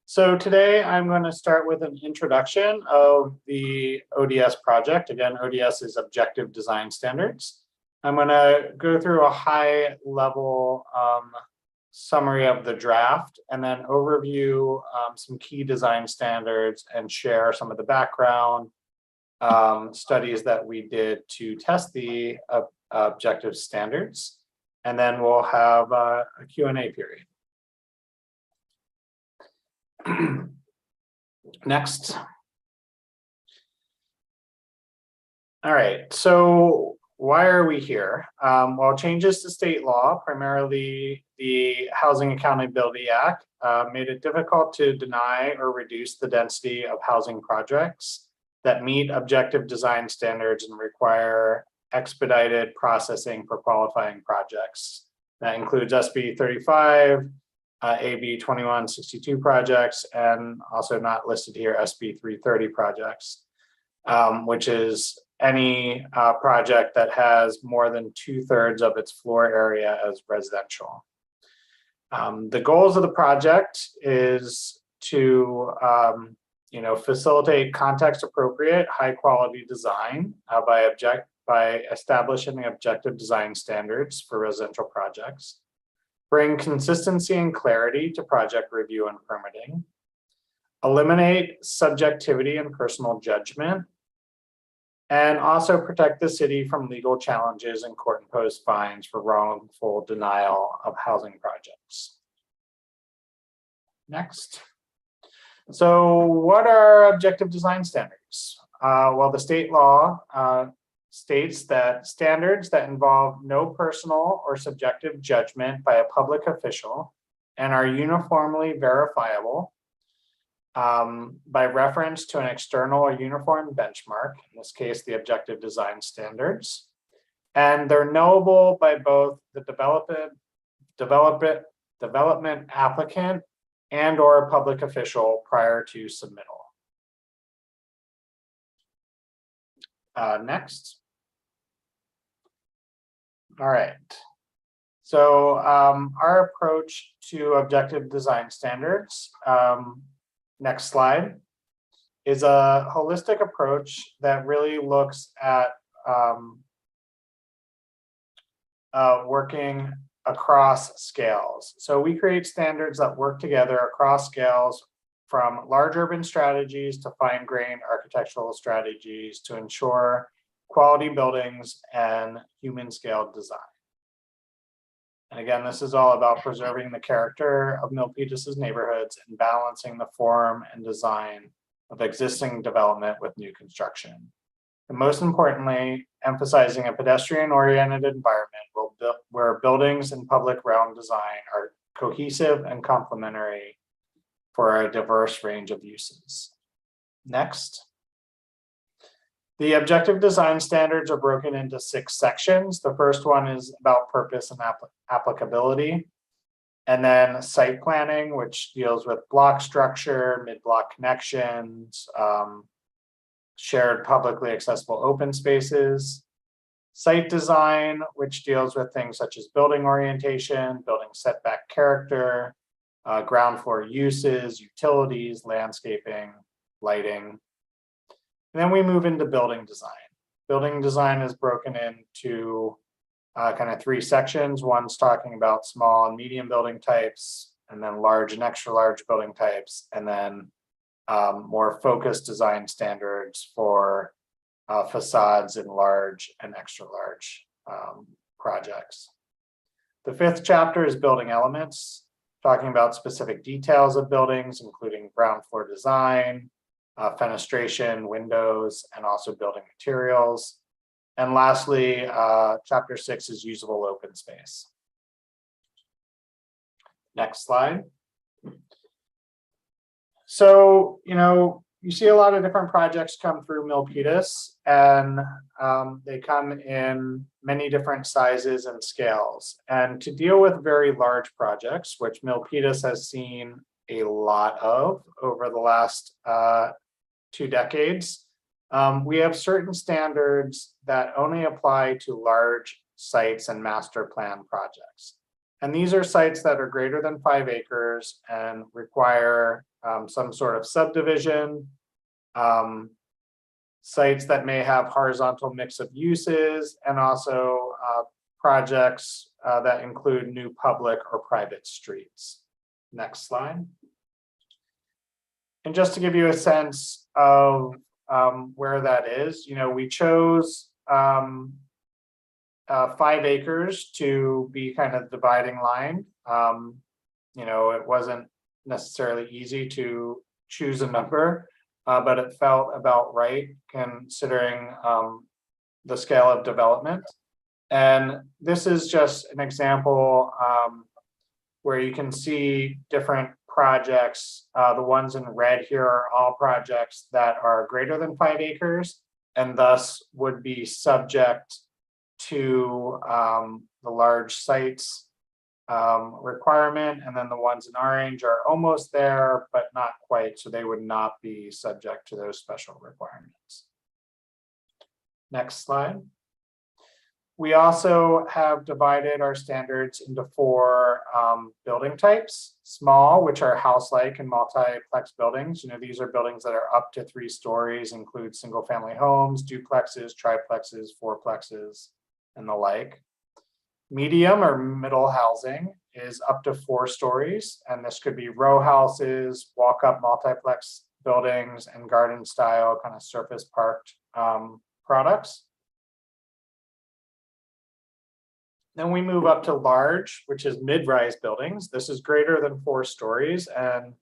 So today I'm going to start with an introduction of the ODS project. Again, ODS is Objective Design Standards. I'm going to go through a high level summary of the draft and then overview some key design standards and share some of the background studies that we did to test the objective standards. And then we'll have a Q&A period. Next. All right, so why are we here? Well, changes to state law, primarily the Housing Accountability Act, made it difficult to deny or reduce the density of housing projects that meet objective design standards and require expedited processing for qualifying projects. That includes SB 35, AB 2162 projects, and also not listed here, SB 330 projects, which is any project that has more than 2/3 of its floor area as residential. The goals of the project is to facilitate context appropriate, high quality design by establishing objective design standards for residential projects, bring consistency and clarity to project review and permitting, eliminate subjectivity and personal judgment, and also protect the city from legal challenges and court-imposed fines for wrongful denial of housing projects. Next. So what are objective design standards? Well, the state law states that standards that involve no personal or subjective judgment by a public official and are uniformly verifiable by reference to an external or uniform benchmark, in this case, the objective design standards, and they're knowable by both the development applicant and or a public official prior to submittal. Next. All right. So our approach to objective design standards, next slide, is a holistic approach that really looks at working across scales. So we create standards that work together across scales, from large urban strategies to fine-grained architectural strategies to ensure quality buildings and human-scaled design. And again, this is all about preserving the character of Milpitas' neighborhoods and balancing the form and design of existing development with new construction. And most importantly, emphasizing a pedestrian-oriented environment where buildings and public realm design are cohesive and complementary for a diverse range of uses. Next. The objective design standards are broken into 6 sections. The first one is about purpose and applicability. And then site planning, which deals with block structure, mid-block connections, shared publicly accessible open spaces. Site design, which deals with things such as building orientation, building setback character, ground floor uses, utilities, landscaping, lighting. And then we move into building design. Building design is broken into kind of 3 sections. One's talking about small and medium building types, and then large and extra large building types, and then more focused design standards for facades in large and extra large projects. The 5th chapter is building elements, talking about specific details of buildings, including ground floor design, fenestration, windows, and also building materials. And lastly, chapter 6 is usable open space. Next slide. So, you see a lot of different projects come through Milpitas, and they come in many different sizes and scales. And to deal with very large projects, which Milpitas has seen a lot of over the last 2 decades, we have certain standards that only apply to large sites and master plan projects. And these are sites that are greater than 5 acres and require some sort of subdivision, sites that may have horizontal mix of uses, and also projects that include new public or private streets. Next slide. And just to give you a sense of where that is, we chose 5 acres to be kind of the dividing line. It wasn't necessarily easy to choose a number, but it felt about right considering the scale of development. And this is just an example where you can see different projects. The ones in red here are all projects that are greater than 5 acres and thus would be subject to the large sites requirement. And then the ones in orange are almost there, but not quite. So they would not be subject to those special requirements. Next slide. We also have divided our standards into 4 building types. Small, which are house-like and multiplex buildings. These are buildings that are up to 3 stories, include single-family homes, duplexes, triplexes, fourplexes, and the like. Medium or middle housing is up to 4 stories, and this could be row houses, walk-up multiplex buildings, and garden-style kind of surface parked products. Then we move up to large, which is mid-rise buildings. This is greater than 4 stories and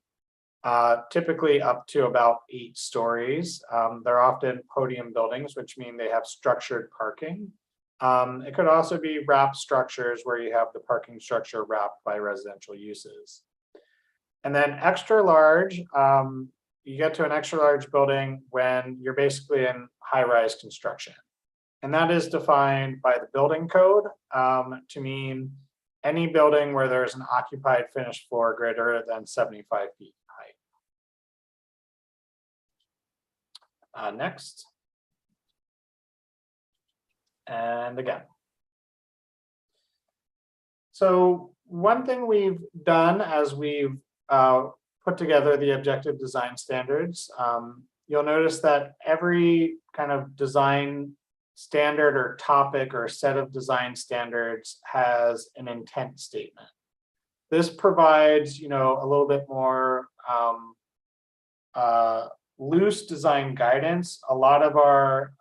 typically up to about 8 stories. They're often podium buildings, which mean they have structured parking. It could also be wrapped structures where you have the parking structure wrapped by residential uses. And then extra large, you get to an extra large building when you're basically in high-rise construction. And that is defined by the building code to mean any building where there's an occupied finished floor greater than 75 feet in height. Next. And again. So one thing we've done as we've put together the objective design standards, you'll notice that every kind of design standard or topic or set of design standards has an intent statement. This provides, a little bit more loose design guidance. A lot of our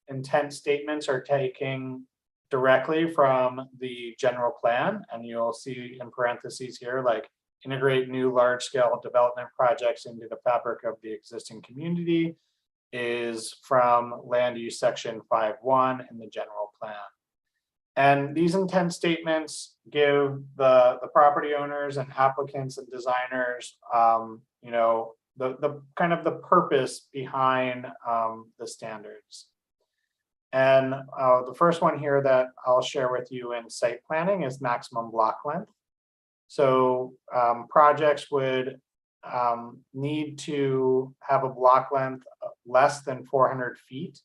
intent statements are taking directly from the general plan, and you'll see in parentheses here, like integrate new large-scale development projects into the fabric of the existing community, is from land use section 5.1 in the general plan. And these intent statements give the property owners and applicants and designers, the kind of the purpose behind the standards. And the first one here that I'll share with you in site planning is maximum block length. So projects would need to have a block length less than 400 feet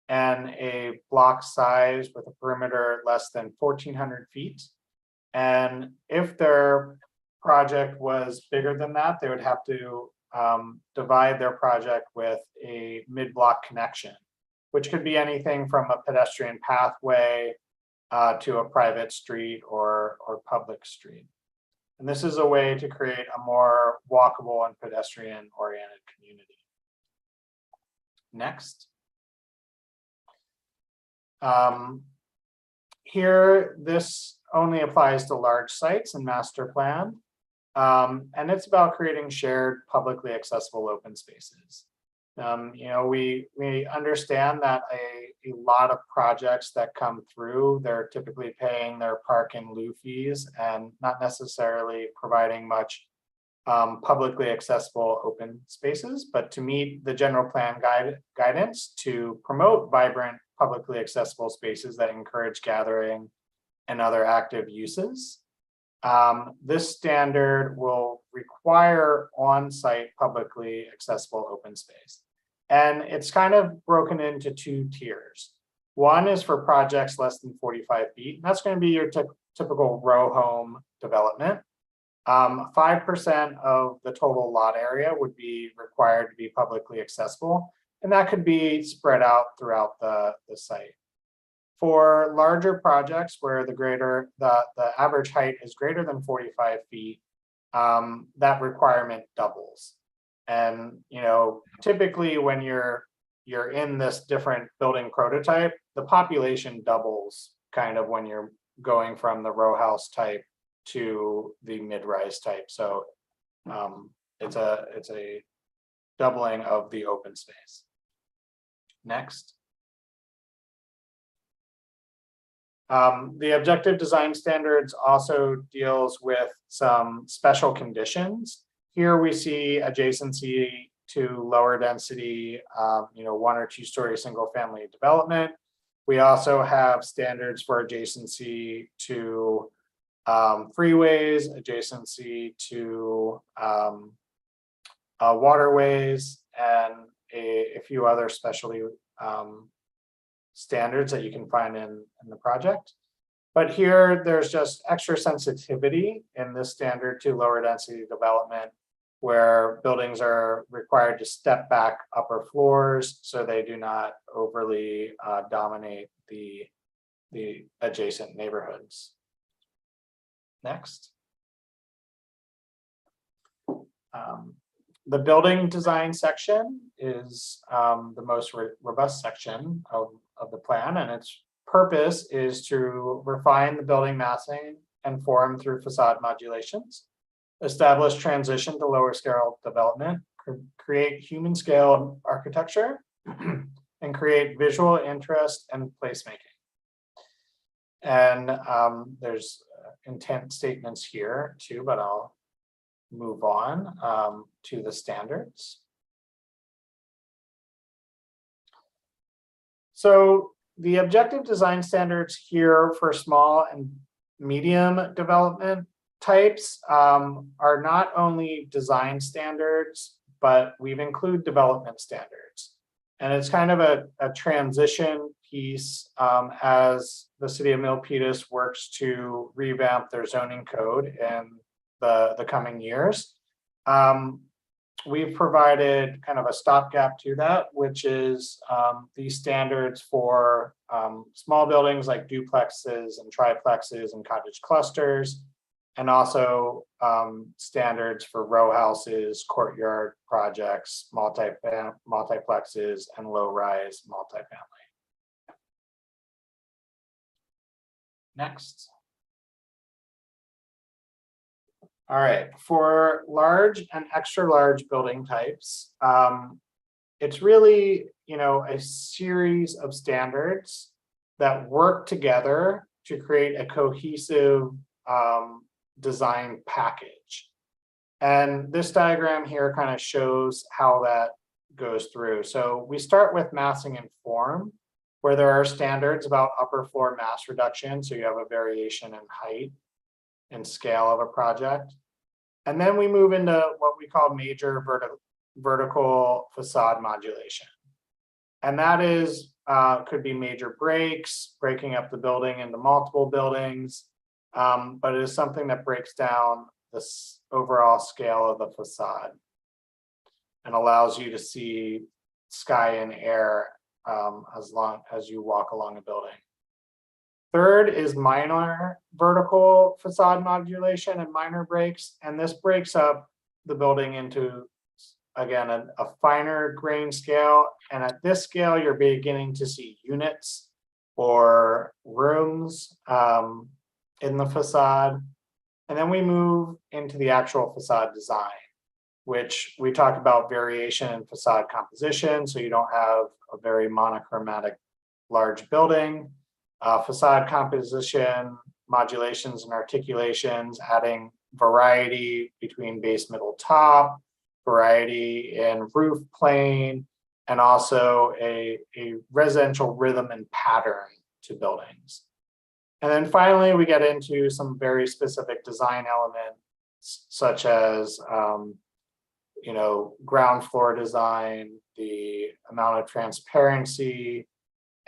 and a block size with a perimeter less than 1,400 feet. And if their project was bigger than that, they would have to divide their project with a mid-block connection, which could be anything from a pedestrian pathway to a private street or public street. And this is a way to create a more walkable and pedestrian-oriented community. Next. Here, this only applies to large sites in master plan. And it's about creating shared, publicly accessible open spaces. We understand that a lot of projects that come through, they're typically paying their park and lieu fees and not necessarily providing much publicly accessible open spaces. But to meet the general plan guidance to promote vibrant, publicly accessible spaces that encourage gathering and other active uses, this standard will require on-site publicly accessible open space. And it's kind of broken into 2 tiers. One is for projects less than 45 feet. And that's going to be your typical row home development. 5% of the total lot area would be required to be publicly accessible. And that could be spread out throughout the site. For larger projects where the average height is greater than 45 feet, that requirement doubles. And typically when you're in this different building prototype, the population doubles kind of when you're going from the row house type to the mid-rise type. So it's a doubling of the open space. Next. The objective design standards also deals with some special conditions. Here we see adjacency to lower density, 1 or 2 story single family development. We also have standards for adjacency to freeways, adjacency to waterways, and a few other standards that you can find in the project. But here, there's just extra sensitivity in this standard to lower density development, where buildings are required to step back upper floors so they do not overly dominate the adjacent neighborhoods. Next. The building design section is the most robust section of the plan, and its purpose is to refine the building massing and form through facade modulations, establish transition to lower scale development, create human scale architecture, and create visual interest and placemaking. And there's intent statements here too, but I'll move on to the standards. So the objective design standards here for small and medium development types are not only design standards, but we've included development standards. And it's kind of a transition piece as the city of Milpitas works to revamp their zoning code in the coming years. We've provided kind of a stopgap to that, which is these standards for small buildings like duplexes and triplexes and cottage clusters, and also standards for row houses, courtyard projects, multiplexes, and low-rise multifamily. Next. All right, for large and extra large building types, it's really, a series of standards that work together to create a cohesive design package. And this diagram here kind of shows how that goes through. So we start with massing and form, where there are standards about upper floor mass reduction. So you have a variation in height and scale of a project. And then we move into what we call major vertical facade modulation. And that is, could be major breaks, breaking up the building into multiple buildings, but it is something that breaks down this overall scale of the facade and allows you to see sky and air as long as you walk along a building. Third is minor vertical facade modulation and minor breaks. And this breaks up the building into, again, a finer grain scale. And at this scale, you're beginning to see units or rooms in the facade. And then we move into the actual facade design, which we talked about variation in facade composition. So you don't have a very monochromatic large building. Facade composition, modulations and articulations, adding variety between base, middle, top, variety in roof plane, and also a residential rhythm and pattern to buildings. And then finally, we get into some very specific design elements, such as ground floor design, the amount of transparency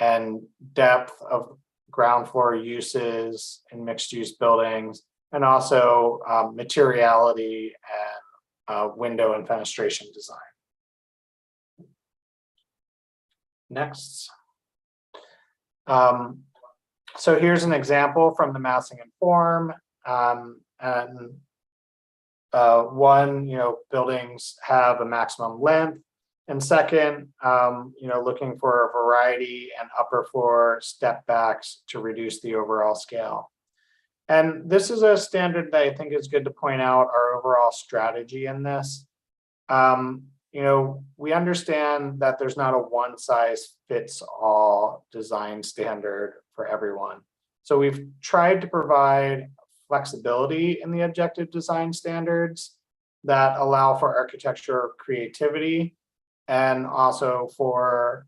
and depth of ground floor uses in mixed use buildings, and also materiality and window and fenestration design. Next. So here's an example from the massing and form. One, buildings have a maximum length. And second, looking for a variety and upper floor step backs to reduce the overall scale. And this is a standard that I think is good to point out our overall strategy in this. We understand that there's not a one size fits all design standard for everyone. So we've tried to provide flexibility in the objective design standards that allow for architectural creativity, and also for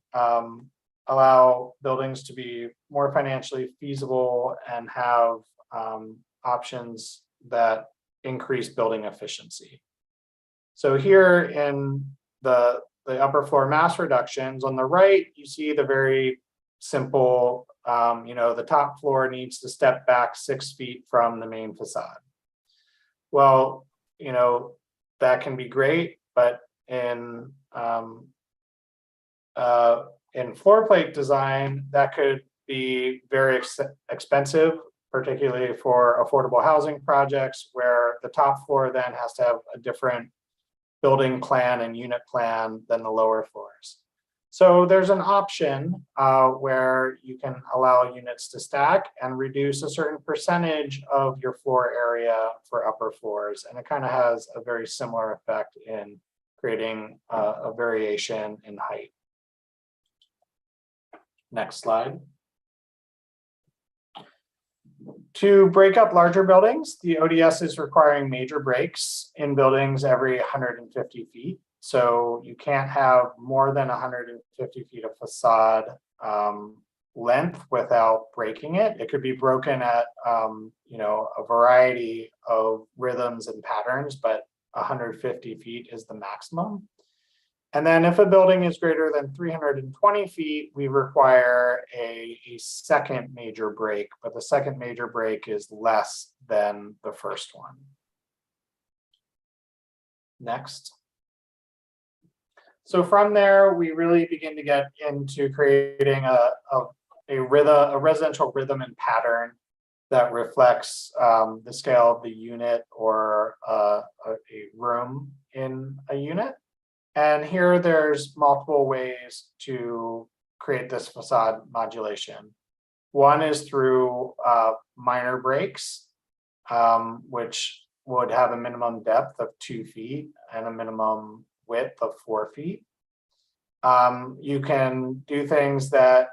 allow buildings to be more financially feasible and have options that increase building efficiency. So here in the upper floor mass reductions, on the right, you see the very simple, the top floor needs to step back 6 feet from the main facade. Well, that can be great, but in floor plate design, that could be very expensive, particularly for affordable housing projects where the top floor then has to have a different building plan and unit plan than the lower floors. So there's an option where you can allow units to stack and reduce a certain percentage of your floor area for upper floors. And it kind of has a very similar effect in creating a variation in height. Next slide. To break up larger buildings, the ODS is requiring major breaks in buildings every 150 feet. So you can't have more than 150 feet of facade length without breaking it. It could be broken at a variety of rhythms and patterns, but 150 feet is the maximum. And then if a building is greater than 320 feet, we require a second major break, but the second major break is less than the first one. Next. So from there, we really begin to get into creating a residential rhythm and pattern that reflects the scale of the unit or a room in a unit. And here there's multiple ways to create this facade modulation. One is through minor breaks, which would have a minimum depth of 2 feet and a minimum width of 4 feet. You can do things that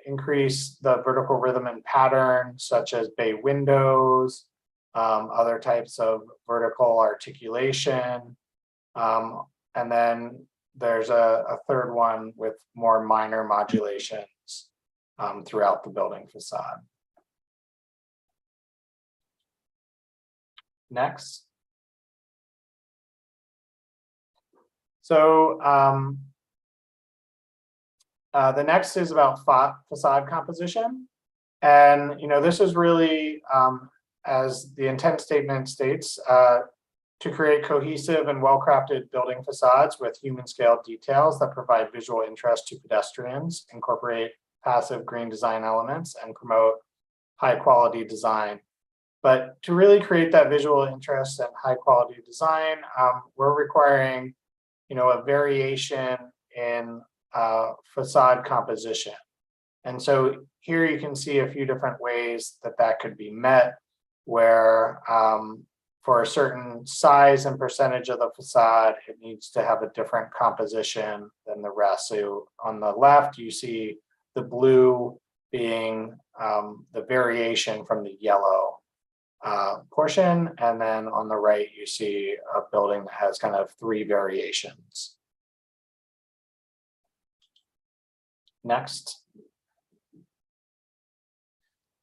increase the vertical rhythm and pattern, such as bay windows, other types of vertical articulation. And then there's a third one with more minor modulations throughout the building facade. Next. So the next is about facade composition. And this is really, as the intent statement states, to create cohesive and well-crafted building facades with human scale details that provide visual interest to pedestrians, incorporate passive green design elements, and promote high quality design. But to really create that visual interest and high quality design, we're requiring a variation in facade composition. And so here you can see a few different ways that could be met, where for a certain size and percentage of the facade, it needs to have a different composition than the rest. So on the left, you see the blue being the variation from the yellow portion. And then on the right, you see a building that has kind of 3 variations. Next.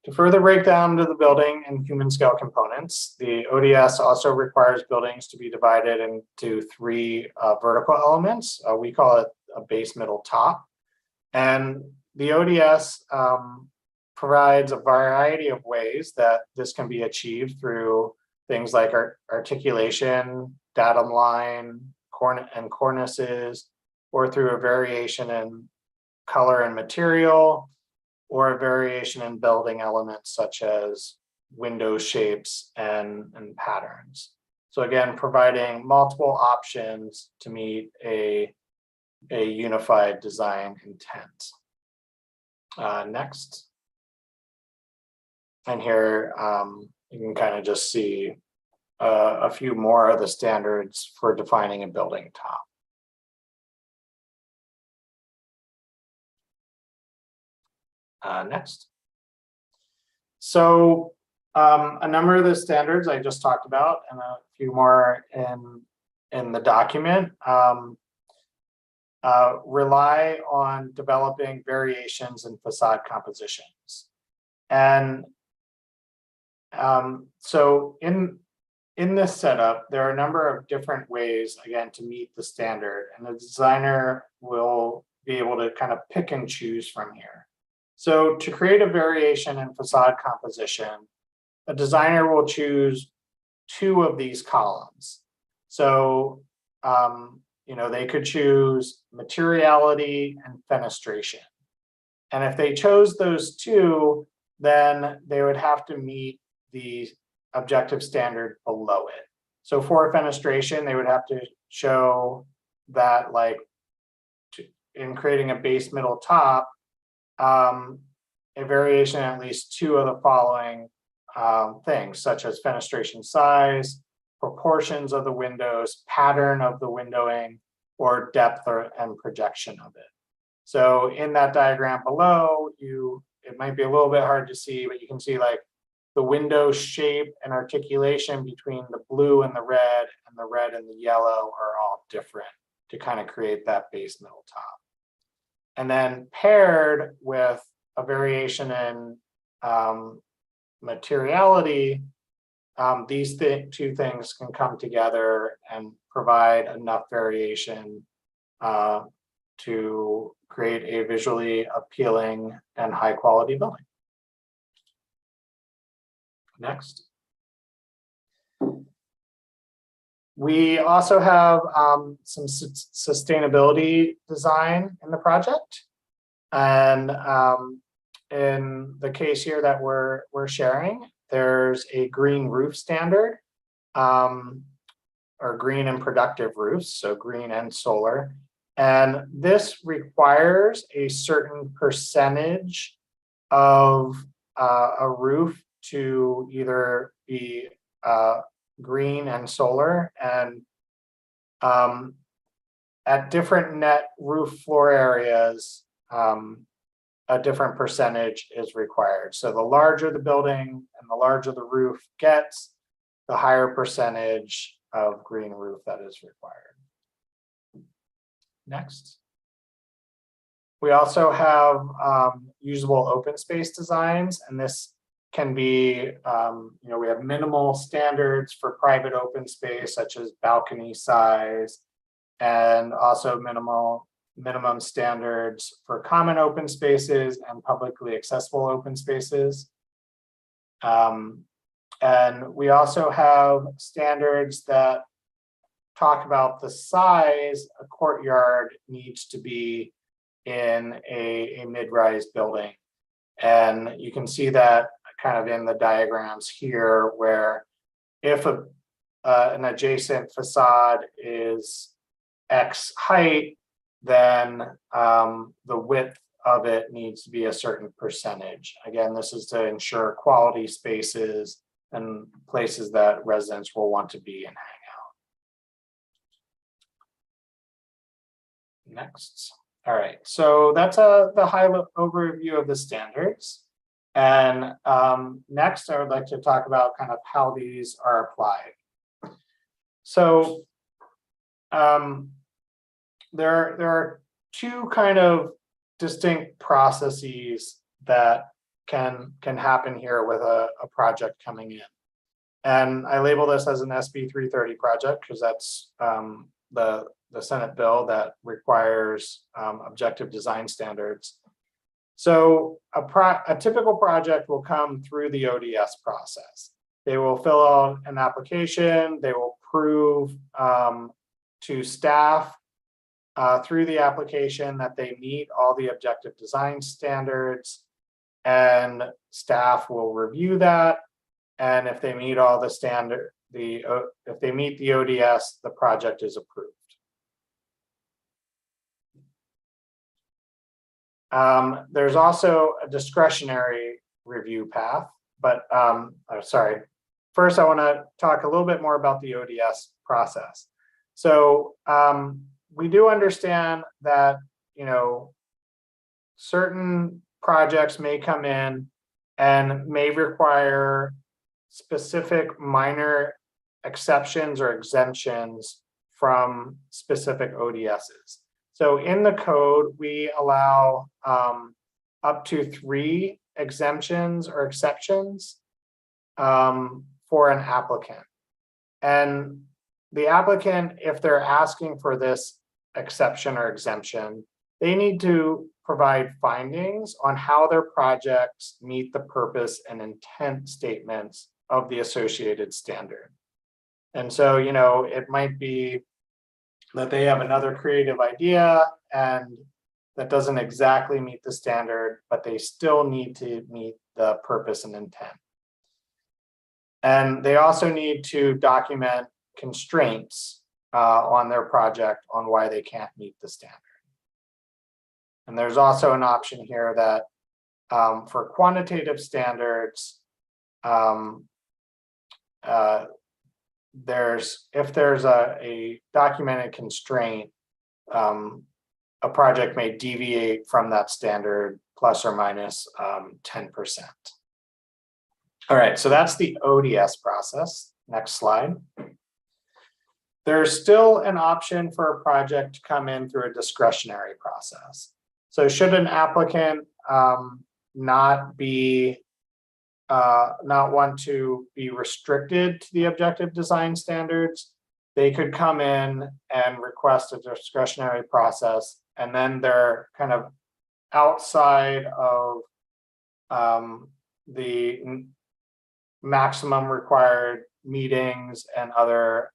To further break down to the building and human scale components, the ODS also requires buildings to be divided into 3 vertical elements. We call it a base, middle, top. And the ODS provides a variety of ways that this can be achieved through things like articulation, datum line, and cornices, or through a variation in color and material, or a variation in building elements such as window shapes and patterns. So again, providing multiple options to meet a unified design intent. Next. And here you can kind of just see a few more of the standards for defining a building top. Next. So a number of the standards I just talked about and a few more in the document rely on developing variations in facade compositions. And so in this setup, there are a number of different ways, again, to meet the standard, and the designer will be able to kind of pick and choose from here. So to create a variation in facade composition, a designer will choose two of these columns. So, they could choose materiality and fenestration. And if they chose those two, then they would have to meet the objective standard below it. So for fenestration, they would have to show that in creating a base middle top, a variation in at least two of the following things, such as fenestration size, proportions of the windows, pattern of the windowing, or depth and projection of it. So in that diagram below, it might be a little bit hard to see, but you can see the window shape and articulation between the blue and the red and the yellow are all different to kind of create that base middle top. And then paired with a variation in materiality, these two things can come together and provide enough variation to create a visually appealing and high quality building. Next. We also have some sustainability design in the project. And in the case here that we're sharing, there's a green roof standard, or green and productive roofs, so green and solar. And this requires a certain percentage of a roof to either be green and solar, and at different net roof floor areas, a different percentage is required. So the larger the building and the larger the roof gets, the higher percentage of green roof that is required. Next. We also have usable open space designs, and this can be, we have minimal standards for private open space, such as balcony size, and also minimum standards for common open spaces and publicly accessible open spaces. And we also have standards that talk about the size a courtyard needs to be in a mid-rise building. And you can see that kind of in the diagrams here, where if an adjacent facade is X height, then the width of it needs to be a certain percentage. Again, this is to ensure quality spaces and places that residents will want to be and hang out. Next. All right, so that's the high overview of the standards. And next, I would like to talk about kind of how these are applied. So there are two kind of distinct processes that can happen here with a project coming in. And I label this as an SB 330 project because that's the Senate bill that requires objective design standards. So a typical project will come through the ODS process. They will fill out an application, they will prove to staff through the application that they meet all the objective design standards, and staff will review that. And if they meet all the standard, if they meet the ODS, the project is approved. There's also a discretionary review path, but sorry. First, I want to talk a little bit more about the ODS process. So we do understand that, certain projects may come in and may require specific minor exceptions or exemptions from specific ODSs. So in the code, we allow up to 3 exemptions or exceptions for an applicant. And the applicant, if they're asking for this exception or exemption, they need to provide findings on how their projects meet the purpose and intent statements of the associated standard. And so, you know, it might be that they have another creative idea and that doesn't exactly meet the standard, but they still need to meet the purpose and intent. And they also need to document constraints on their project on why they can't meet the standard. And there's also an option here that for quantitative standards, if there's a documented constraint, a project may deviate from that standard plus or minus 10%. All right, so that's the ODS process. Next slide. There's still an option for a project to come in through a discretionary process. So should an applicant not want to be restricted to the objective design standards, they could come in and request a discretionary process, and then they're kind of outside of the maximum required meetings and other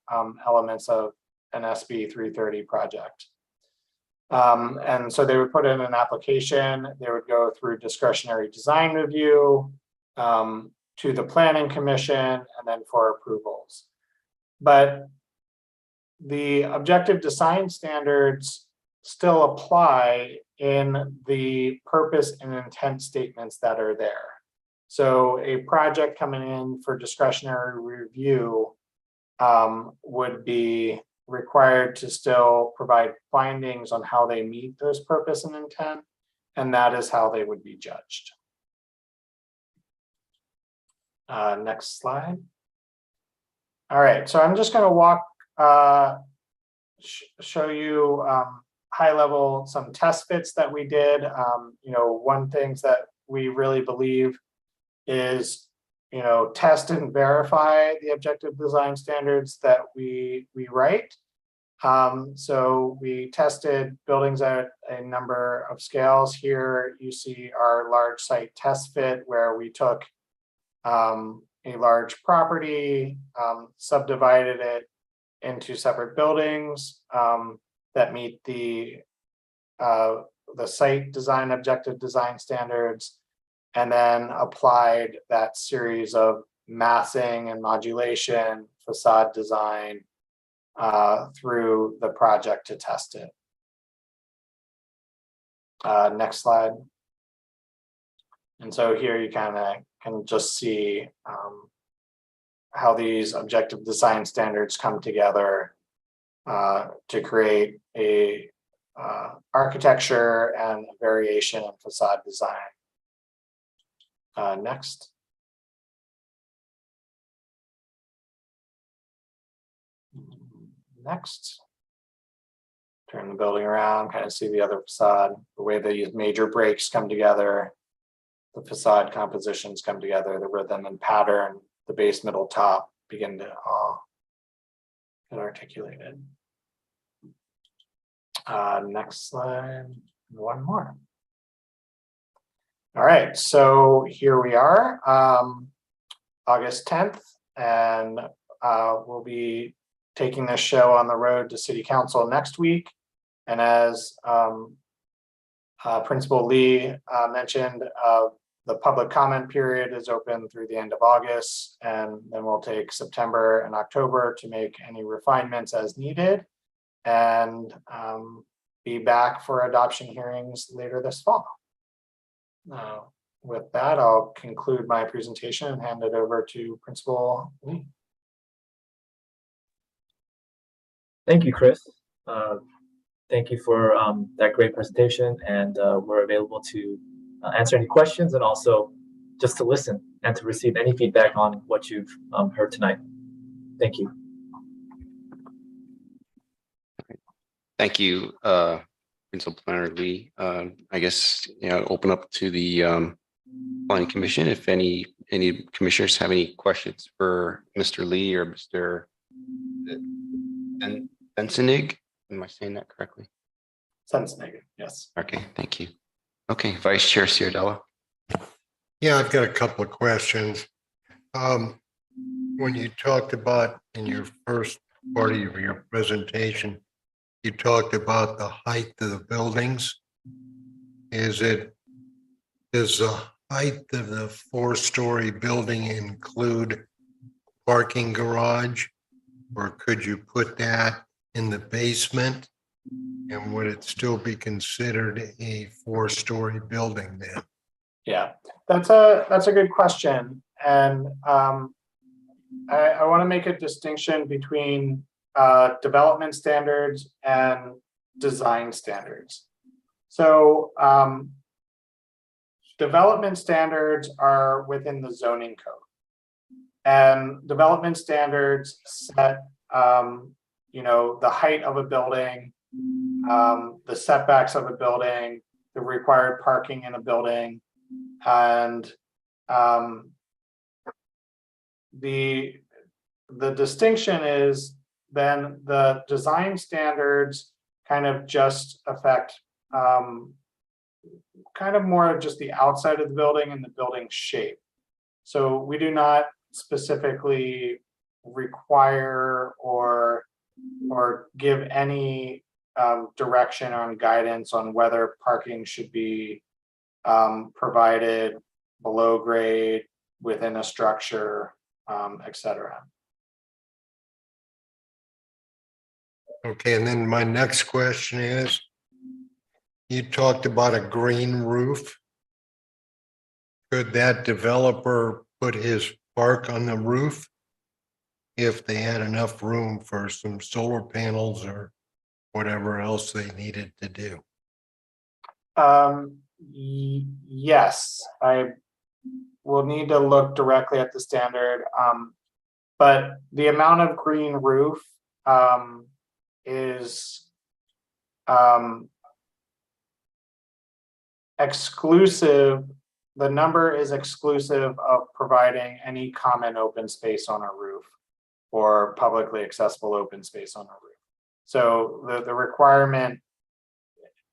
elements of an SB 330 project. And so they would put in an application, they would go through discretionary design review to the planning commission and then for approvals. But the objective design standards still apply in the purpose and intent statements that are there. So a project coming in for discretionary review would be required to still provide findings on how they meet those purpose and intent, and that is how they would be judged. Next slide. All right, so I'm just going to show you high level some test fits that we did. You know, one thing that we really believe is, you know, test and verify the objective design standards that we write. So we tested buildings at a number of scales. Here you see our large site test fit where we took a large property, subdivided it into separate buildings that meet the site design objective design standards, and then applied that series of massing and modulation, facade design through the project to test it. Next slide. And so here you kind of can just see how these objective design standards come together to create a architecture and a variation in facade design. Next. Next. Turn the building around, kind of see the other facade, the way these major breaks come together, the facade compositions come together, the rhythm and pattern, the base, middle, top begin to get articulated. Next slide, one more. All right, so here we are, August 10th, and we'll be taking this show on the road to City Council next week. And as Principal Lee mentioned, the public comment period is open through the end of August, and then we'll take September and October to make any refinements as needed, and be back for adoption hearings later this fall. With that, I'll conclude my presentation and hand it over to Principal Lee. Thank you, Chris. Thank you for that great presentation, and we're available to answer any questions and also just to listen and to receive any feedback on what you've heard tonight. Thank you. Thank you, Principal Planner Lee. I guess, you know, open up to the Planning Commission if any commissioners have any questions for Mr. Lee or Mr. Bensonig. Am I saying that correctly? Sensenig, yes. Okay, thank you. Okay, Vice Chair Ciardella. Yeah, I've got a couple of questions. When you talked about in your first part of your presentation, you talked about the height of the buildings. Does the height of the 4-story building include parking garage? Or could you put that in the basement? And would it still be considered a 4-story building then? Yeah, that's a good question. And I want to make a distinction between development standards and design standards. So development standards are within the zoning code. And development standards set, the height of a building, the setbacks of a building, the required parking in a building, and the distinction is then the design standards kind of just affect kind of more of just the outside of the building and the building shape. So we do not specifically require or give any direction on guidance on whether parking should be provided below grade, within a structure, etc. Okay, and then my next question is, you talked about a green roof. Could that developer put his park on the roof if they had enough room for some solar panels or whatever else they needed to do? Yes, I will need to look directly at the standard, but the amount of green roof is exclusive. The number is exclusive of providing any common open space on a roof or publicly accessible open space on a roof. So the requirement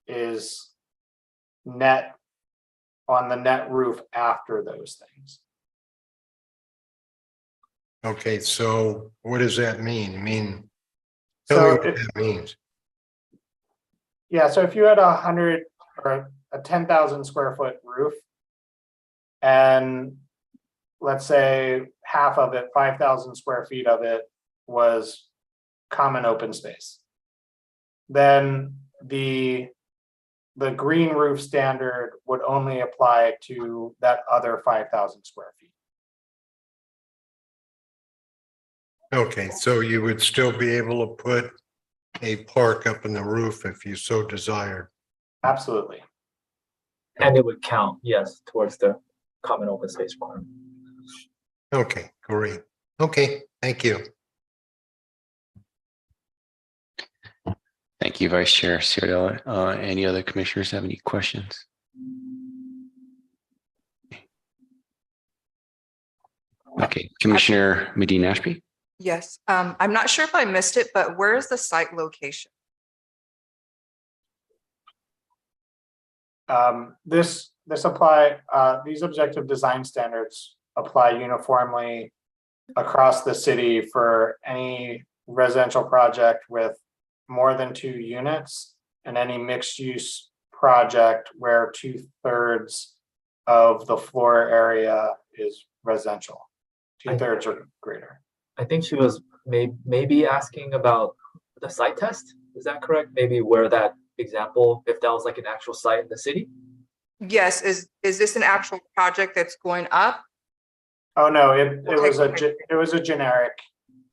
is net on the net roof after those things. Okay, so what does that mean? Tell me what that means. Yeah, so if you had 100 or a 10,000 square foot roof, and let's say half of it, 5,000 square feet of it, was common open space, then the green roof standard would only apply to that other 5,000 square feet. Okay, so you would still be able to put a park up in the roof if you so desired. Absolutely. And it would count, yes, towards the common open space requirement. Okay, great. Okay, thank you. Thank you, Vice Chair Ciardella. Any other commissioners have any questions? Okay, Commissioner Medina Ashby. Yes, I'm not sure if I missed it, but where is the site location? These objective design standards apply uniformly across the city for any residential project with more than 2 units and any mixed use project where 2/3 of the floor area is residential, 2/3 or greater. I think she was maybe asking about the site test. Is that correct? Maybe where that example, if that was like an actual site in the city? Yes, is this an actual project that's going up? Oh, no, it was a generic.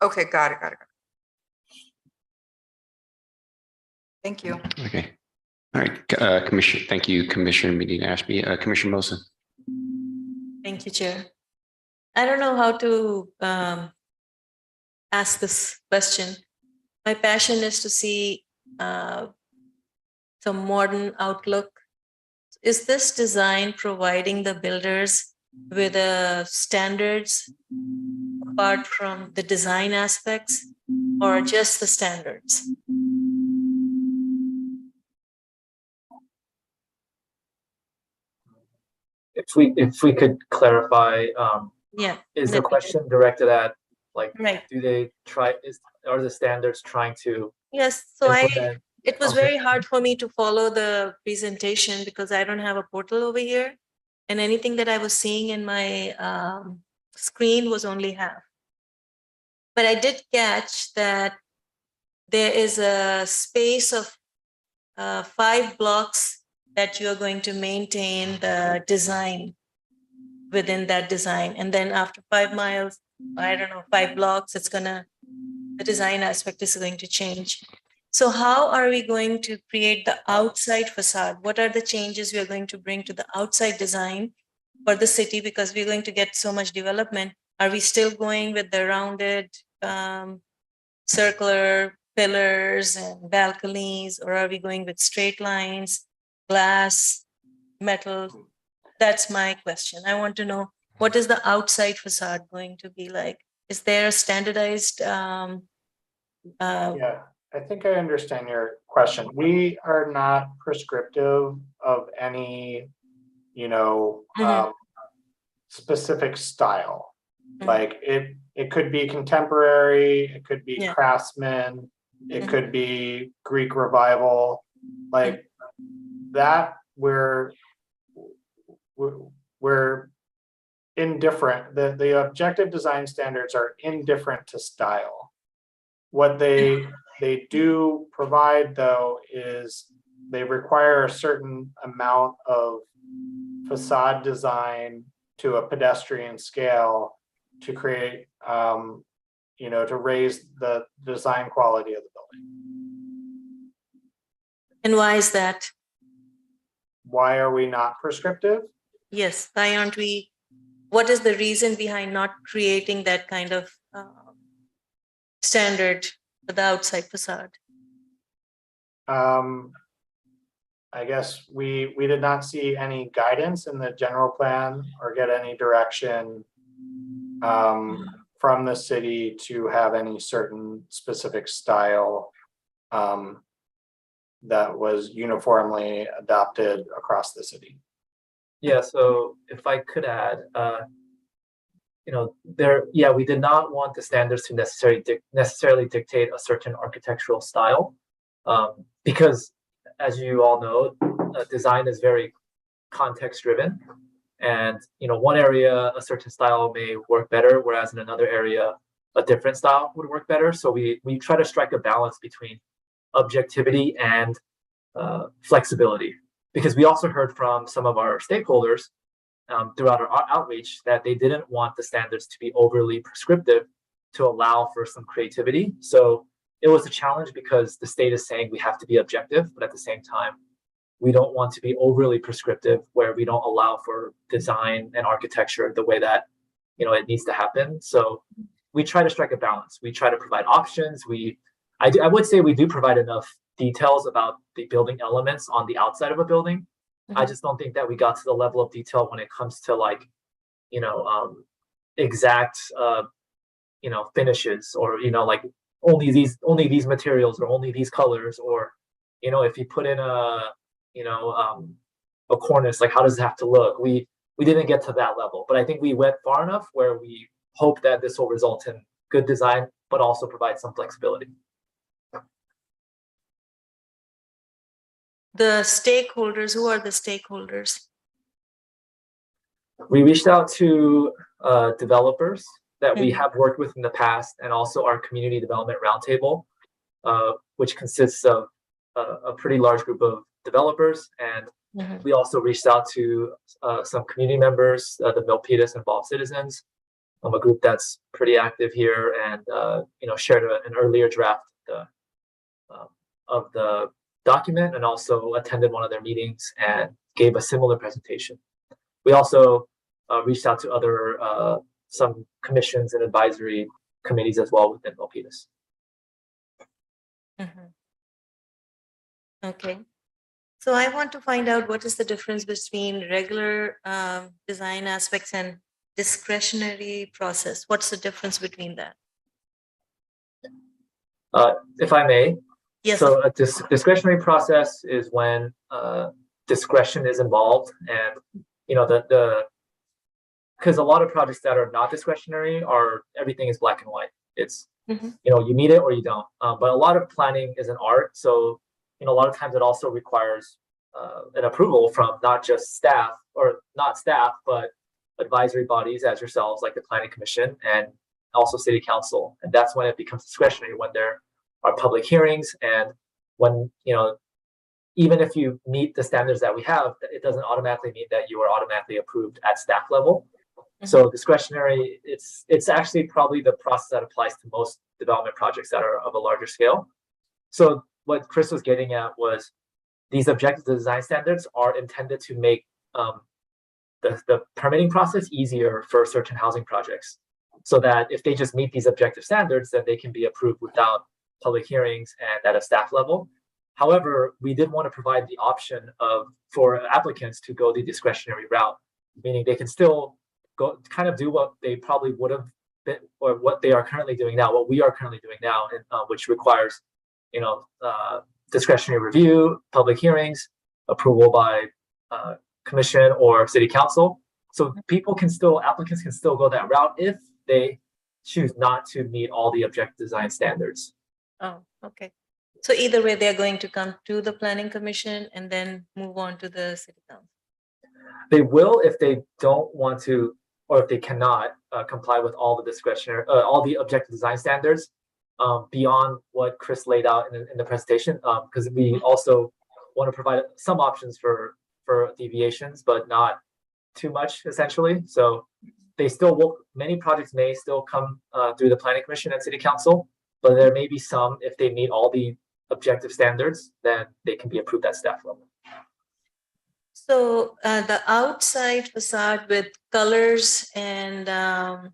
Okay, got it. Thank you. Okay. All right, Commissioner. Thank you, Commissioner Medina Ashby. Commissioner Wilson. Thank you, Chair. I don't know how to ask this question. My passion is to see some modern outlook. Is this design providing the builders with standards apart from the design aspects, or just the standards? if we could clarify, Yeah. is the let me- question directed at, like, Right. do they try, are the standards trying to Yes, so implement? it was Okay. very hard for me to follow the presentation because I don't have a portal over here. And anything that I was seeing in my screen was only half. But I did catch that there is a space of 5 blocks that you are going to maintain the design within that design. And then after 5 miles, I don't know, 5 blocks, the design aspect is going to change. So how are we going to create the outside facade? What are the changes we are going to bring to the outside design for the city? Because we're going to get so much development. Are we still going with the rounded circular pillars and balconies, or are we going with straight lines, glass, metal? That's my question. I want to know, what is the outside facade going to be like? Is there a standardized Yeah, I think I understand your question. We are not prescriptive of any, specific style. Like it could be contemporary, it could be Yeah. craftsman, it could be Greek revival, like that. We're indifferent. The objective design standards are indifferent to style. What they do provide, though, is they require a certain amount of facade design to a pedestrian scale to create, to raise the design quality of the building. and why is that? Why are we not prescriptive? Yes, why aren't we? What is the reason behind not creating that kind of standard for the outside facade? I guess we did not see any guidance in the general plan or get any direction from the city to have any certain specific style that was uniformly adopted across the city. Yeah, so if I could add, we did not want the standards to necessarily dictate a certain architectural style, because, as you all know, design is very context driven, and one area a certain style may work better, whereas in another area a different style would work better. So we try to strike a balance between objectivity and flexibility, because we also heard from some of our stakeholders throughout our outreach that they didn't want the standards to be overly prescriptive to allow for some creativity. So it was a challenge because the state is saying we have to be objective, but at the same time, we don't want to be overly prescriptive where we don't allow for design and architecture the way that it needs to happen. So we try to strike a balance. We try to provide options. I would say we do provide enough details about the building elements on the outside of a building. I just don't think that we got to the level of detail when it comes to exact finishes, or like only these materials or only these colors, or if you put in a cornice, like how does it have to look? We didn't get to that level, but I think we went far enough where we hope that this will result in good design, but also provide some flexibility. The stakeholders, who are the stakeholders? We reached out to developers that we have worked with in the past, and also our community development roundtable, which consists of a pretty large group of developers. And we also reached out to some community members, the Milpitas involved citizens, a group that's pretty active here, and shared an earlier draft of the document, and also attended one of their meetings and gave a similar presentation. We also reached out to other some commissions and advisory committees as well within Milpitas. Okay. So I want to find out what is the difference between regular design aspects and discretionary process. What's the difference between that? If I may. Yes. So a discretionary process is when discretion is involved, and because a lot of projects that are not discretionary are everything is black and white. It's Mhm. you meet it or you don't. But a lot of planning is an art, so a lot of times it also requires an approval from not just staff or not staff, but advisory bodies as yourselves, like the Planning Commission and also City Council, and that's when it becomes discretionary, when there are public hearings and when even if you meet the standards that we have, it doesn't automatically mean that you are automatically approved at staff level. So discretionary, it's actually probably the process that applies to most development projects that are of a larger scale. So what Chris was getting at was these objective design standards are intended to make the permitting process easier for certain housing projects, so that if they just meet these objective standards, then they can be approved without public hearings and at a staff level. However, we did want to provide the option for applicants to go the discretionary route, meaning they can still go kind of do what they probably would have been, or what they are currently doing now, what we are currently doing now, which requires, discretionary review, public hearings, approval by commission or city council. So applicants can still go that route if they choose not to meet all the objective design standards. Oh, okay. So either way, they're going to come to the planning commission and then move on to the city council. They will if they don't want to, or if they cannot comply with all the objective design standards beyond what Chris laid out in the presentation. Because we also want to provide some options for deviations, but not too much, essentially. So they still will. Many projects may still come through the planning commission and city council, but there may be some, if they meet all the objective standards, then they can be approved at staff level. So the outside facade with colors and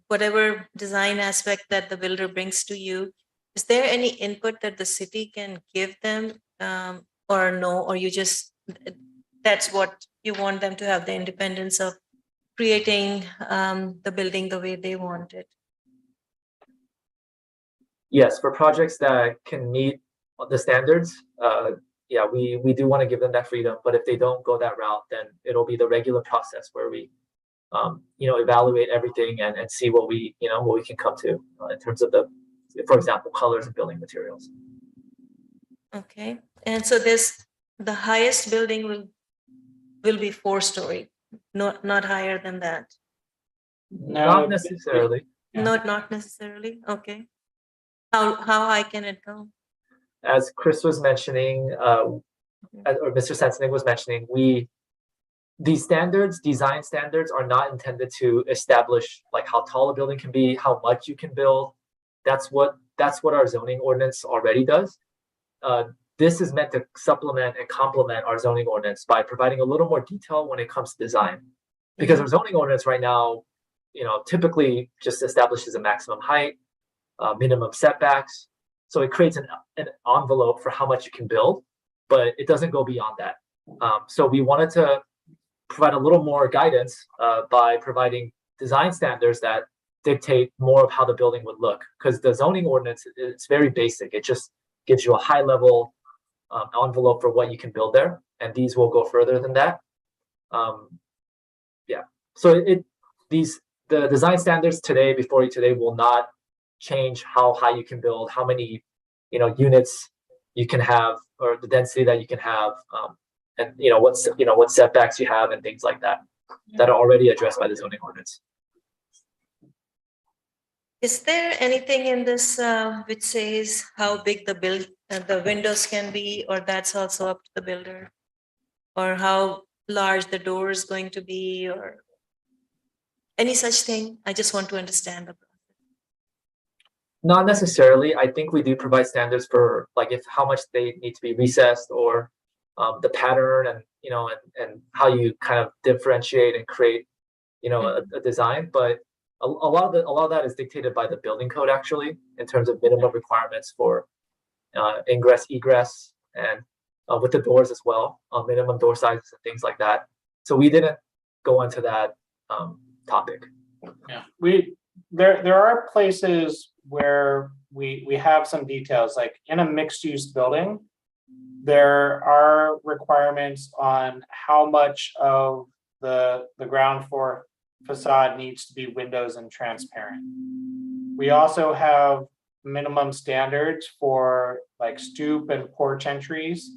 whatever design aspect that the builder brings to you, is there any input that the city can give them or no, or that's what you want them to have, the independence of creating the building the way they want it? Yes, for projects that can meet the standards, we do want to give them that freedom. But if they don't go that route, then it'll be the regular process where we, evaluate everything and see what we can come to in terms of for example, colors and building materials. Okay, and so the highest building will be 4-story, not higher than that. Not necessarily. Not necessarily. Okay. How high can it go? As Chris was mentioning, or Mr. Sensenig was mentioning, these design standards are not intended to establish like how tall a building can be, how much you can build. That's what our zoning ordinance already does. This is meant to supplement and complement our zoning ordinance by providing a little more detail when it comes to design. Because our zoning ordinance right now, typically just establishes a maximum height, minimum setbacks. So it creates an envelope for how much you can build, but it doesn't go beyond that. So we wanted to provide a little more guidance by providing design standards that dictate more of how the building would look. Because the zoning ordinance, it's very basic. It just gives you a high level envelope for what you can build there. And these will go further than that. So the design standards before you today will not change how high you can build, how many units you can have, or the density that you can have, and what setbacks you have and things like that are already addressed by the zoning ordinance. Is there anything in this which says how big the windows can be, or that's also up to the builder, or how large the door is going to be, or any such thing? I just want to understand the process. Not necessarily. I think we do provide standards for how much they need to be recessed, or the pattern, and and how you kind of differentiate and create a design. But a lot of that is dictated by the building code, actually, in terms of minimum requirements for ingress, egress, and with the doors as well, minimum door sizes and things like that. So we didn't go into that topic. Yeah, there are places where we have some details, like in a mixed-use building, there are requirements on how much of the ground floor facade needs to be windows and transparent. We also have minimum standards for like stoop and porch entries.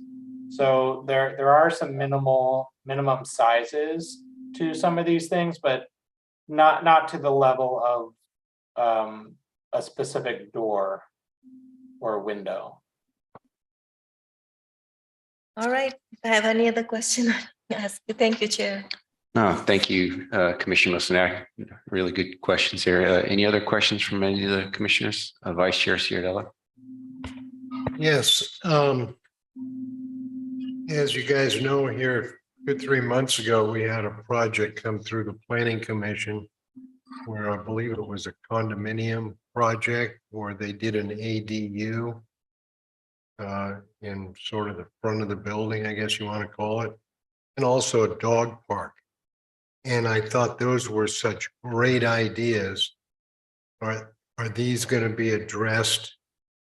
So there are some minimum sizes to some of these things, but not to the level of a specific door or window. All right, if I have any other question, I'll ask you. Thank you, Chair. No, thank you, Commissioner Mosinak. Really good questions here. Any other questions from any of the commissioners? Vice Chair Ciardella? Yes. As you guys know, here 2-3 months ago, we had a project come through the Planning Commission where I believe it was a condominium project where they did an ADU in sort of the front of the building, I guess you want to call it, and also a dog park. And I thought those were such great ideas. Are these going to be addressed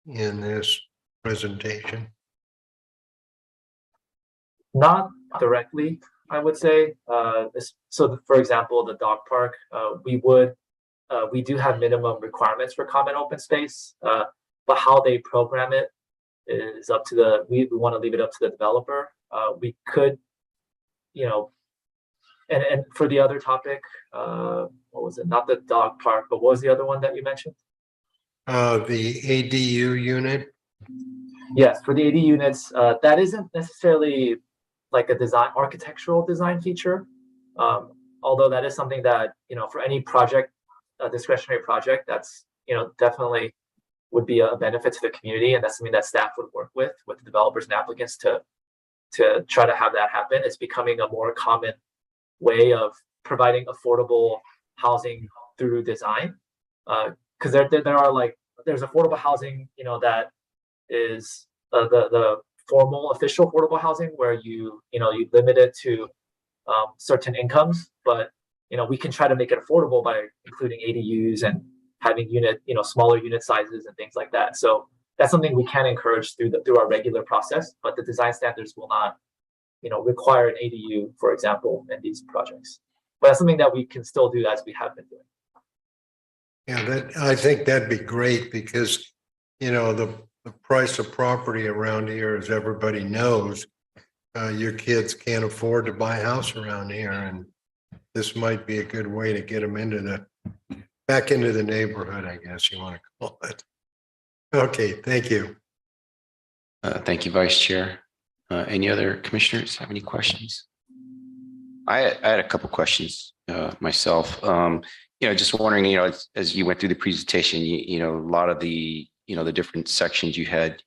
in this presentation? Not directly, I would say. So for example, the dog park, we do have minimum requirements for common open space, but how they program it is up to we want to leave it up to the developer. We could, and for the other topic, what was it? Not the dog park, but what was the other one that you mentioned? The ADU unit. Yes, for the AD units, that isn't necessarily like a architectural design feature. Although that is something that, for any project, a discretionary project, that's, definitely would be a benefit to the community. And that's something that staff would work with the developers and applicants to try to have that happen. It's becoming a more common way of providing affordable housing through design. Because there are there's affordable housing, that is the formal official affordable housing where you limit it to certain incomes, but we can try to make it affordable by including ADUs and having smaller unit sizes and things like that. So that's something we can encourage through our regular process, but the design standards will not require an ADU, for example, in these projects. But that's something that we can still do as we have been doing. Yeah, I think that'd be great because the price of property around here, as everybody knows, your kids can't afford to buy a house around here, and this might be a good way to get them back into the neighborhood, I guess you want to call it. Okay, thank you. Thank you, Vice Chair. Any other commissioners have any questions? I had a couple questions myself. Just wondering, as you went through the presentation, a lot of the the different sections you had,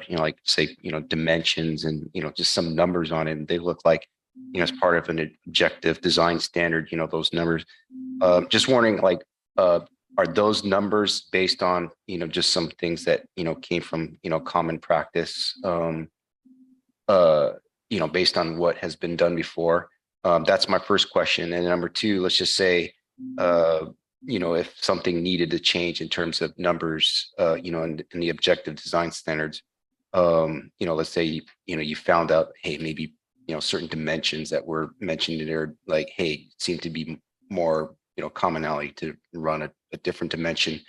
like say, dimensions and, just some numbers on it. And they look like, as part of an objective design standard, those numbers. Just wondering, are those numbers based on, just some things that, came from, common practice, based on what has been done before? That's my first question. And number two, let's just say, if something needed to change in terms of numbers, in the objective design standards, let's say, you found out, hey, maybe, certain dimensions that were mentioned in there, like, hey, seem to be more, commonality to run a different dimension.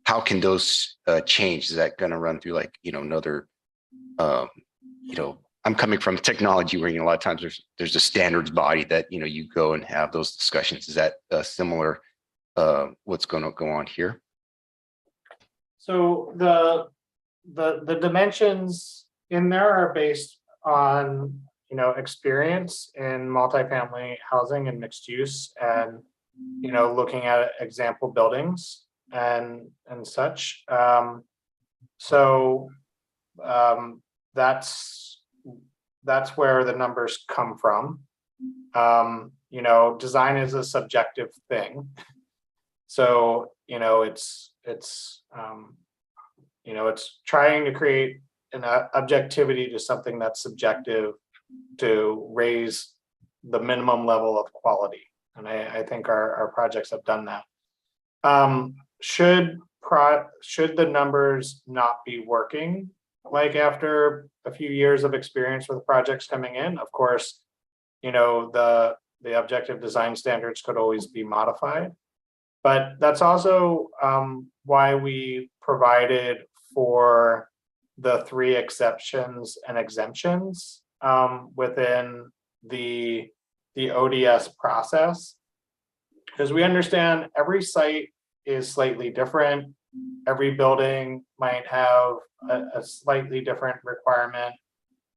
How can those change? Is that going to run through another, I'm coming from technology where, a lot of times there's a standards body that, you go and have those discussions. Is that similar? What's going to go on here? So the dimensions in there are based on experience in multifamily housing and mixed use, and looking at example buildings and such. That's where the numbers come from. Design is a subjective thing. So, it's trying to create an objectivity to something that's subjective to raise the minimum level of quality. And I think our projects have done that. Should the numbers not be working, after a few years of experience with projects coming in? Of course, the the objective design standards could always be modified. But that's also why we provided for the 3 exceptions and exemptions within the ODS process, because we understand every site is slightly different. Every building might have a slightly different requirement.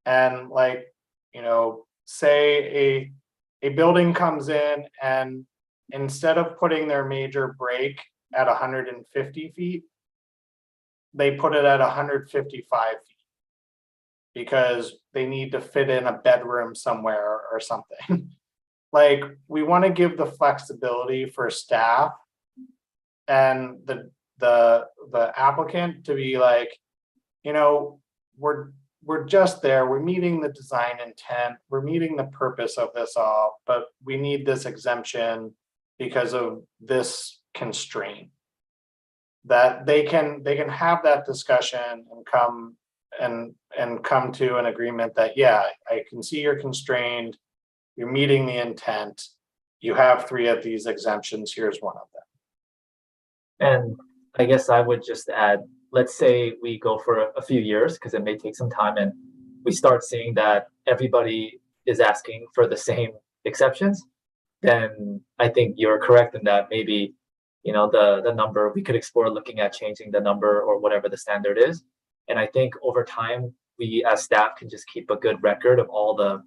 And like, you know, say a building comes in and instead of putting their major break at 150 feet, they put it at 155 feet because they need to fit in a bedroom somewhere or something. Like, we want to give the flexibility for staff and the applicant to be like, you know, we're just there, we're meeting the design intent, we're meeting the purpose of this all, but we need this exemption because of this constraint. That they can have that discussion and come to an agreement that, yeah, I can see you're constrained, you're meeting the intent, you have 3 of these exemptions, here's one of them. And I guess I would just add, let's say we go for a few years, because it may take some time, and we start seeing that everybody is asking for the same exceptions, then I think you're correct in that maybe, you know, the number, we could explore looking at changing the number or whatever the standard is. And I think over time, we as staff can just keep a good record of all the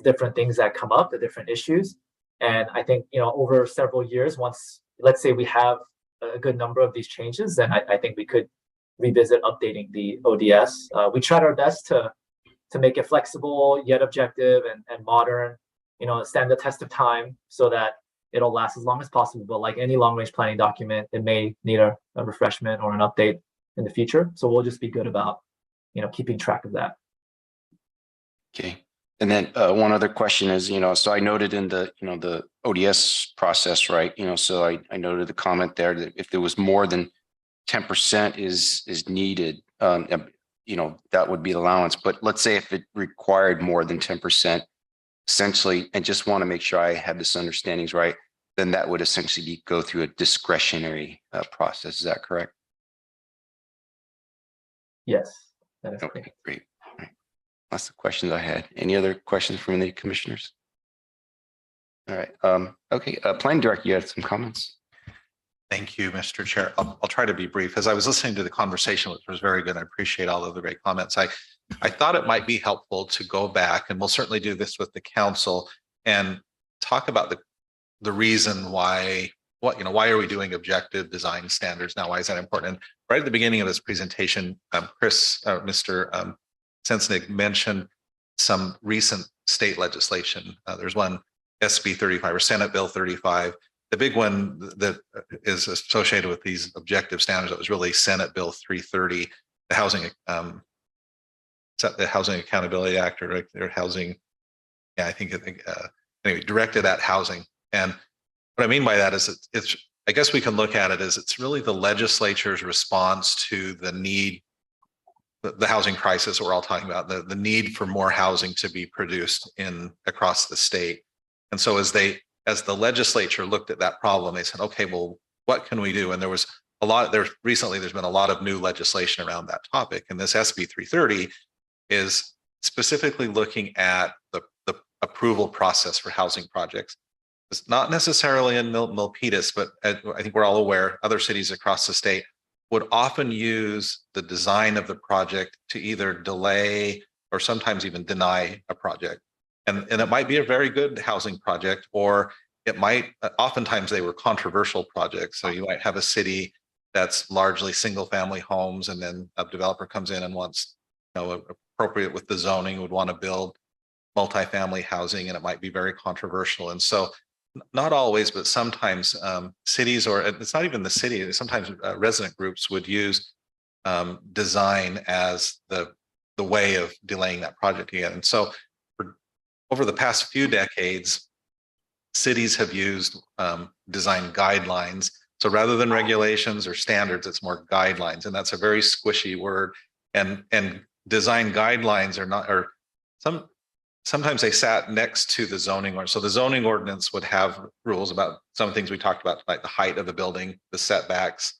different things that come up, the different issues. And I think, you know, over several years, once, let's say we have a good number of these changes, then I think we could revisit updating the ODS. We tried our best to make it flexible yet objective and modern, you know, stand the test of time so that it'll last as long as possible. But like any long range planning document, it may need a refreshment or an update in the future. So we'll just be good about, you know, keeping track of that. Okay. And then one other question is, you know, so I noted in the, you know, the ODS process, right? You know, so I noted the comment there that if there was more than 10% is needed, you know, that would be allowance. But let's say if it required more than 10%, essentially, and just want to make sure I have this understandings right, then that would essentially go through a discretionary process. Is that correct? Yes, that is Okay, correct. great. All right. That's the questions I had. Any other questions from the commissioners? All right. Okay. Planning Director, you had some comments. Thank you, Mr. Chair. I'll try to be brief. As I was listening to the conversation, which was very good, I appreciate all of the great comments. I thought it might be helpful to go back, and we'll certainly do this with the council, and talk about the reason why, why are we doing objective design standards now? Why is that important? And right at the beginning of this presentation, Mr. Sensnig mentioned some recent state legislation. There's one SB 35 or Senate Bill 35. The big one that is associated with these objective standards, that was really Senate Bill 330, the Housing Accountability Act, or housing, yeah, I think anyway, directed at housing. And what I mean by that is it's I guess we can look at it as it's really the legislature's response to the need, the housing crisis we're all talking about, the need for more housing to be produced across the state. And so as the legislature looked at that problem, they said, okay, well, what can we do? And there's been a lot of new legislation around that topic. And this SB 330 is specifically looking at the approval process for housing projects. It's not necessarily in Milpitas, but I think we're all aware, other cities across the state would often use the design of the project to either delay or sometimes even deny a project. And it might be a very good housing project, or it might, oftentimes they were controversial projects. So you might have a city that's largely single family homes, and then a developer comes in and wants, appropriate with the zoning, would want to build multifamily housing, and it might be very controversial. And so not always, but sometimes cities, or it's not even the city, sometimes resident groups would use design as the way of delaying that project again. And so over the past few decades, cities have used design guidelines. So rather than regulations or standards, it's more guidelines. And that's a very squishy word. And design guidelines are not, or sometimes they sat next to the zoning or so the zoning ordinance would have rules about some of the things we talked about, like the height of the building, the setbacks,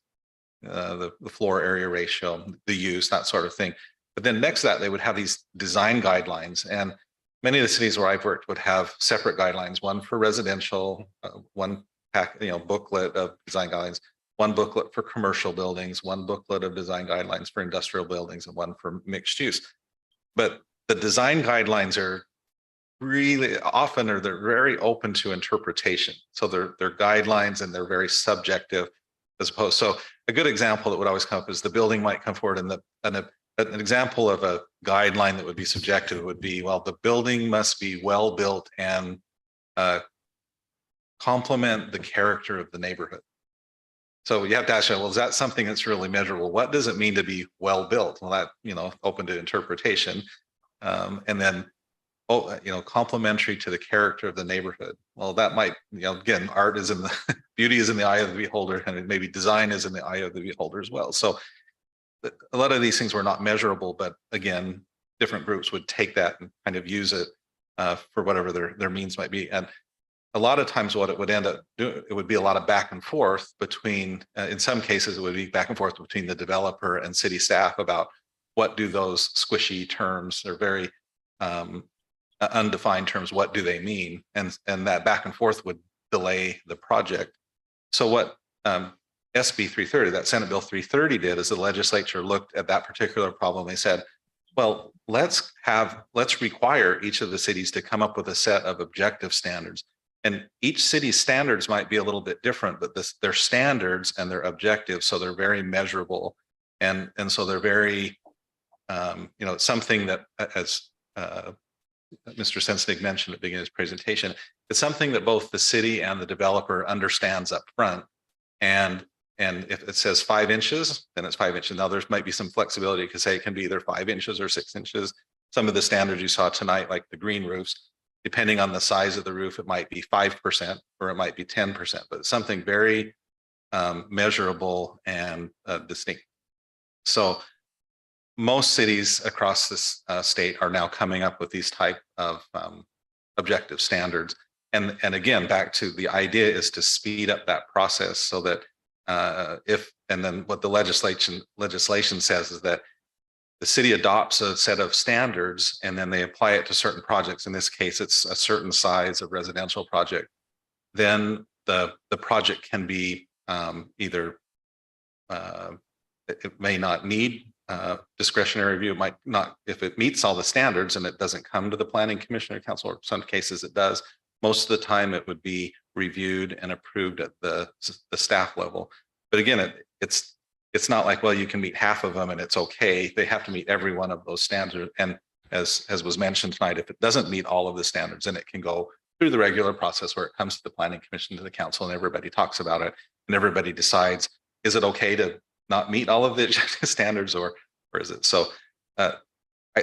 the floor area ratio, the use, that sort of thing. But then next to that, they would have these design guidelines, and many of the cities where I've worked would have separate guidelines, one for residential, one booklet of design guidelines, one booklet for commercial buildings, one booklet of design guidelines for industrial buildings, and one for mixed use. But the design guidelines are really often, or they're very open to interpretation. So they're guidelines and they're very subjective as opposed. So a good example that would always come up is the building might come forward and an example of a guideline that would be subjective would be, well, the building must be well built and complement the character of the neighborhood. So you have to ask, well, is that something that's really measurable? What does it mean to be well built? Well, that, open to interpretation. And then, complementary to the character of the neighborhood. Well, that might, again, art is in the beauty is in the eye of the beholder, and maybe design is in the eye of the beholder as well. So a lot of these things were not measurable, but again, different groups would take that and kind of use it for whatever their means might be. And a lot of times what it would end up doing, it would be a lot of back and forth between, in some cases, it would be back and forth between the developer and city staff about what do those squishy terms, or very undefined terms, what do they mean? And that back and forth would delay the project. So what SB 330, that Senate Bill 330 did, is the legislature looked at that particular problem. They said, well, let's require each of the cities to come up with a set of objective standards. And each city's standards might be a little bit different, but their standards and their objectives, so they're very measurable. And so they're very, something that, as Mr. Sensenig mentioned at the beginning of his presentation, it's something that both the city and the developer understands up front. And if it says 5 inches, then it's 5 inches. Now there might be some flexibility. You could say it can be either 5 inches or 6 inches. Some of the standards you saw tonight, like the green roofs, depending on the size of the roof, it might be 5% or it might be 10%, but it's something very measurable and distinct. So most cities across this state are now coming up with these type of objective standards. And again, back to the idea is to speed up that process so that and then what the legislation says is that the city adopts a set of standards and then they apply it to certain projects. In this case, it's a certain size of residential project. Then the project can be either, it may not need discretionary review. It might not, if it meets all the standards and it doesn't come to the Planning Commission or Council, or some cases it does. Most of the time it would be reviewed and approved at the staff level. But again, it's not like, well, you can meet half of them and it's okay. They have to meet every one of those standards. And as was mentioned tonight, if it doesn't meet all of the standards, then it can go through the regular process where it comes to the Planning Commission, to the council, and everybody talks about it and everybody decides, is it okay to not meet all of the standards or is it? So I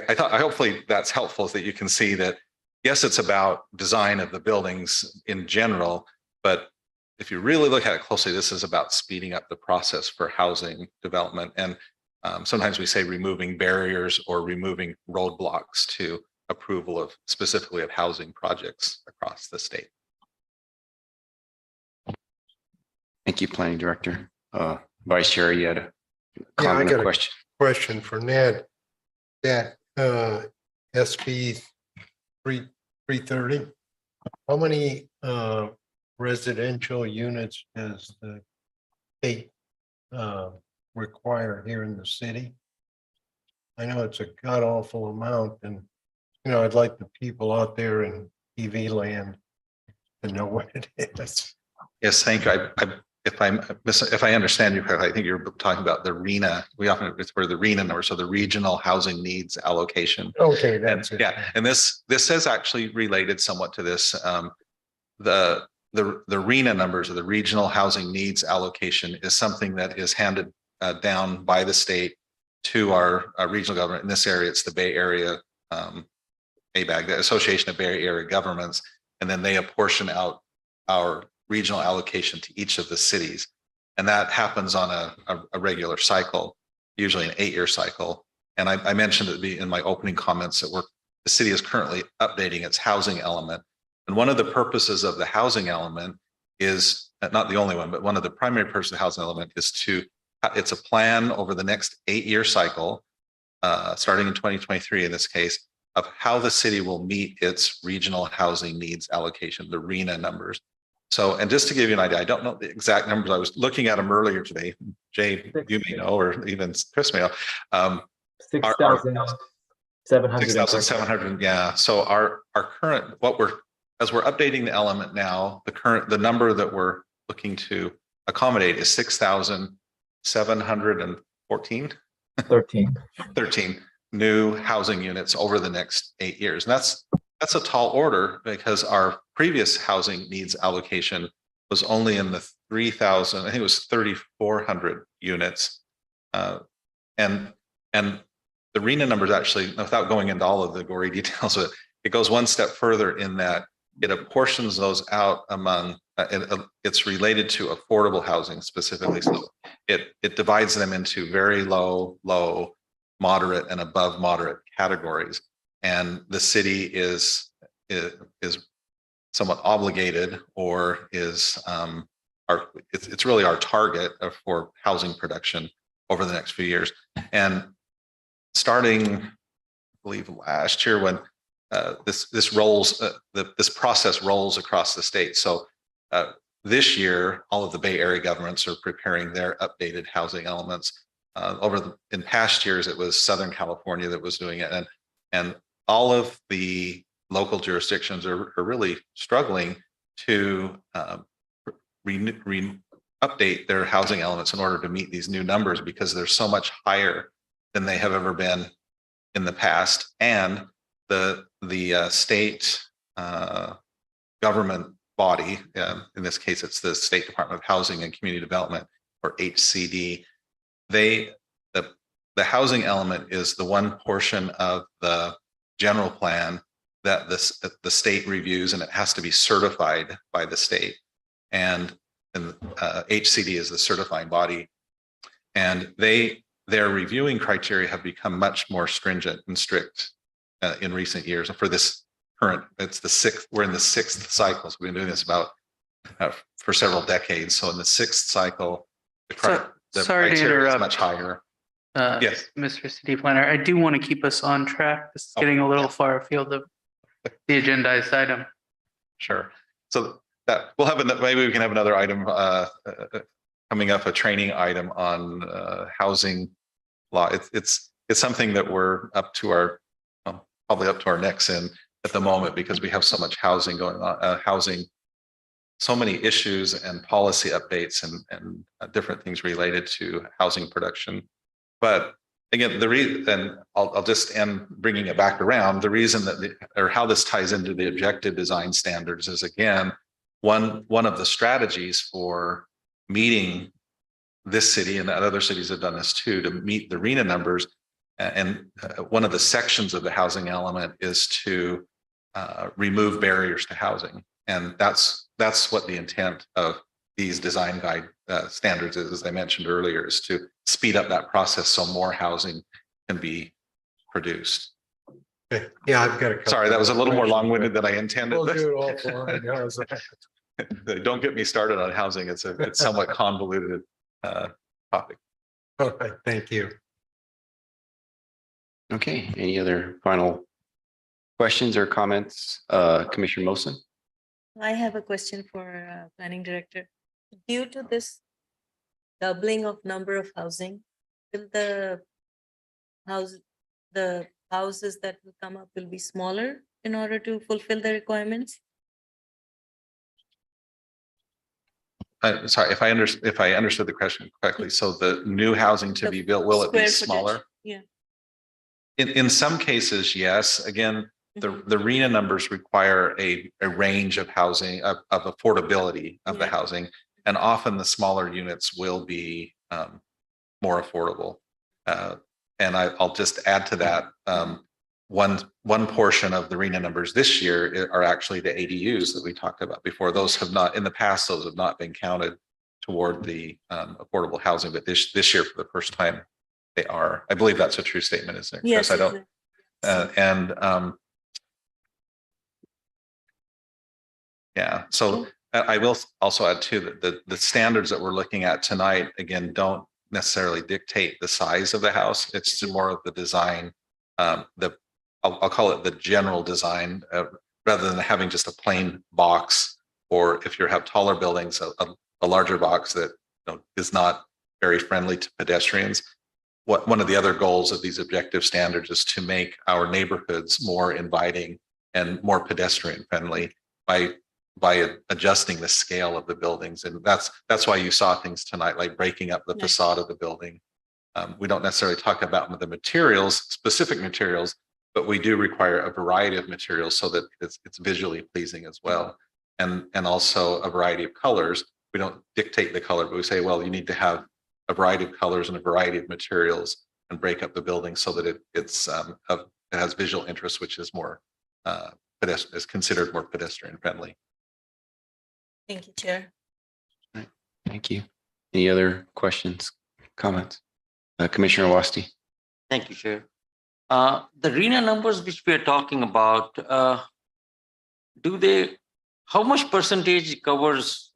thought hopefully that's helpful, so that you can see that, yes, it's about design of the buildings in general, but if you really look at it closely, this is about speeding up the process for housing development. And sometimes we say removing barriers or removing roadblocks to approval of specifically of housing projects across the state. Thank you, Planning Director. Vice Chair, you had a I comment got or a question? question for Ned. That SB 330, how many residential units does the state require here in the city? I know it's a god awful amount, and I'd like the people out there in EV land to know what it is. Yes, thank you. If I understand you correctly, I think you're talking about the RENA. We often refer to the RENA number, so the Regional Housing Needs Allocation. Okay, that's And, it. yeah, and this is actually related somewhat to this. The RENA numbers, or the Regional Housing Needs Allocation, is something that is handed down by the state to our regional government. In this area, it's the Bay Area ABAG, the Association of Bay Area Governments, and then they apportion out our regional allocation to each of the cities. And that happens on a regular cycle, usually an 8-year cycle. And I mentioned it in my opening comments that the city is currently updating its housing element. And one of the purposes of the housing element is, not the only one, but one of the primary purposes of the housing element is it's a plan over the next 8-year cycle, starting in 2023 in this case, of how the city will meet its regional housing needs allocation, the RENA numbers. So, and just to give you an idea, I don't know the exact numbers. I was looking at them earlier today. Jay, you may know, or even Chris may know. 6,700. 6,700. Yeah. So our current, as we're updating the element now, the number that we're looking to accommodate is 6,713. 13 new housing units over the next 8 years. And that's a tall order because our previous housing needs allocation was only in the 3,000, I think it was 3,400 units. And the RENA numbers actually, without going into all of the gory details of it, it goes one step further in that it apportions those out among, it's related to affordable housing specifically. So it divides them into very low, moderate, and above moderate categories. And the city is somewhat obligated, or is it's really our target for housing production over the next few years. And starting, I believe last year, when this process rolls across the state. So this year, all of the Bay Area governments are preparing their updated housing elements. In past years, it was Southern California that was doing it, and all of the local jurisdictions are really struggling to update their housing elements in order to meet these new numbers, because they're so much higher than they have ever been in the past. And the state government body, in this case, it's the State Department of Housing and Community Development, or HCD. The housing element is the one portion of the general plan that the state reviews, and it has to be certified by the state. And HCD is the certifying body, and their reviewing criteria have become much more stringent and strict in recent years. And for this current, we're in the 6th cycle. So we've been doing this for several decades. So in the 6th cycle, the sorry to criteria is interrupt. much higher. Yes, Mr. City Planner, I do want to keep us on track. This is getting a little far afield of the agendized item. sure. So that we'll have maybe we can have another item coming up, a training item on housing law. It's something that we're probably up to our necks in at the moment, because we have so much housing going on, so many issues and policy updates and different things related to housing production. But again, and I'll just end bringing it back around. The reason that how this ties into the objective design standards is, again, one of the strategies for meeting this city, and other cities have done this too, to meet the RENA numbers. And one of the sections of the housing element is to remove barriers to housing. And that's what the intent of these design guide standards is, as I mentioned earlier, is to speed up that process so more housing can be produced. Okay. Yeah, I've got a couple. Sorry, that was a little more long-winded than I intended. We'll do it all for you. Don't get me started on housing. It's somewhat convoluted topic. All right, thank you. Okay, any other final questions or comments? Commissioner Mosen? I have a question for planning director. Due to this doubling of number of housing, will the houses that will come up will be smaller in order to fulfill the requirements? Sorry, if I understood the question correctly. So the new housing to be built, will it be Square smaller? footage, yeah. In some cases, yes. Again, the RENA numbers require a range of housing, of affordability of the housing, and often the smaller units will be more affordable. And I'll just add to that, one portion of the RENA numbers this year are actually the ADUs that we talked about before. Those have not, in the past, those have not been counted toward the affordable housing, but this year, for the first time, they are. I believe that's a true statement, isn't it? Yes. Chris, I don't. Yeah, so I will also add too that the standards that we're looking at tonight, again, don't necessarily dictate the size of the house. It's more of the design, I'll call it the general design, rather than having just a plain box, or if you have taller buildings, a larger box that is not very friendly to pedestrians. One of the other goals of these objective standards is to make our neighborhoods more inviting and more pedestrian friendly by adjusting the scale of the buildings. And that's why you saw things tonight, like breaking up the facade of the building. We don't necessarily talk about the materials, specific materials, but we do require a variety of materials so that it's visually pleasing as well. And also a variety of colors. We don't dictate the color, but we say, well, you need to have a variety of colors and a variety of materials and break up the building so that it has visual interest, which is more is considered more pedestrian friendly. Thank you, Chair. Thank you. Any other questions, comments? Commissioner Wasti. Thank you, Chair. The RENA numbers which we are talking about, how much percentage covers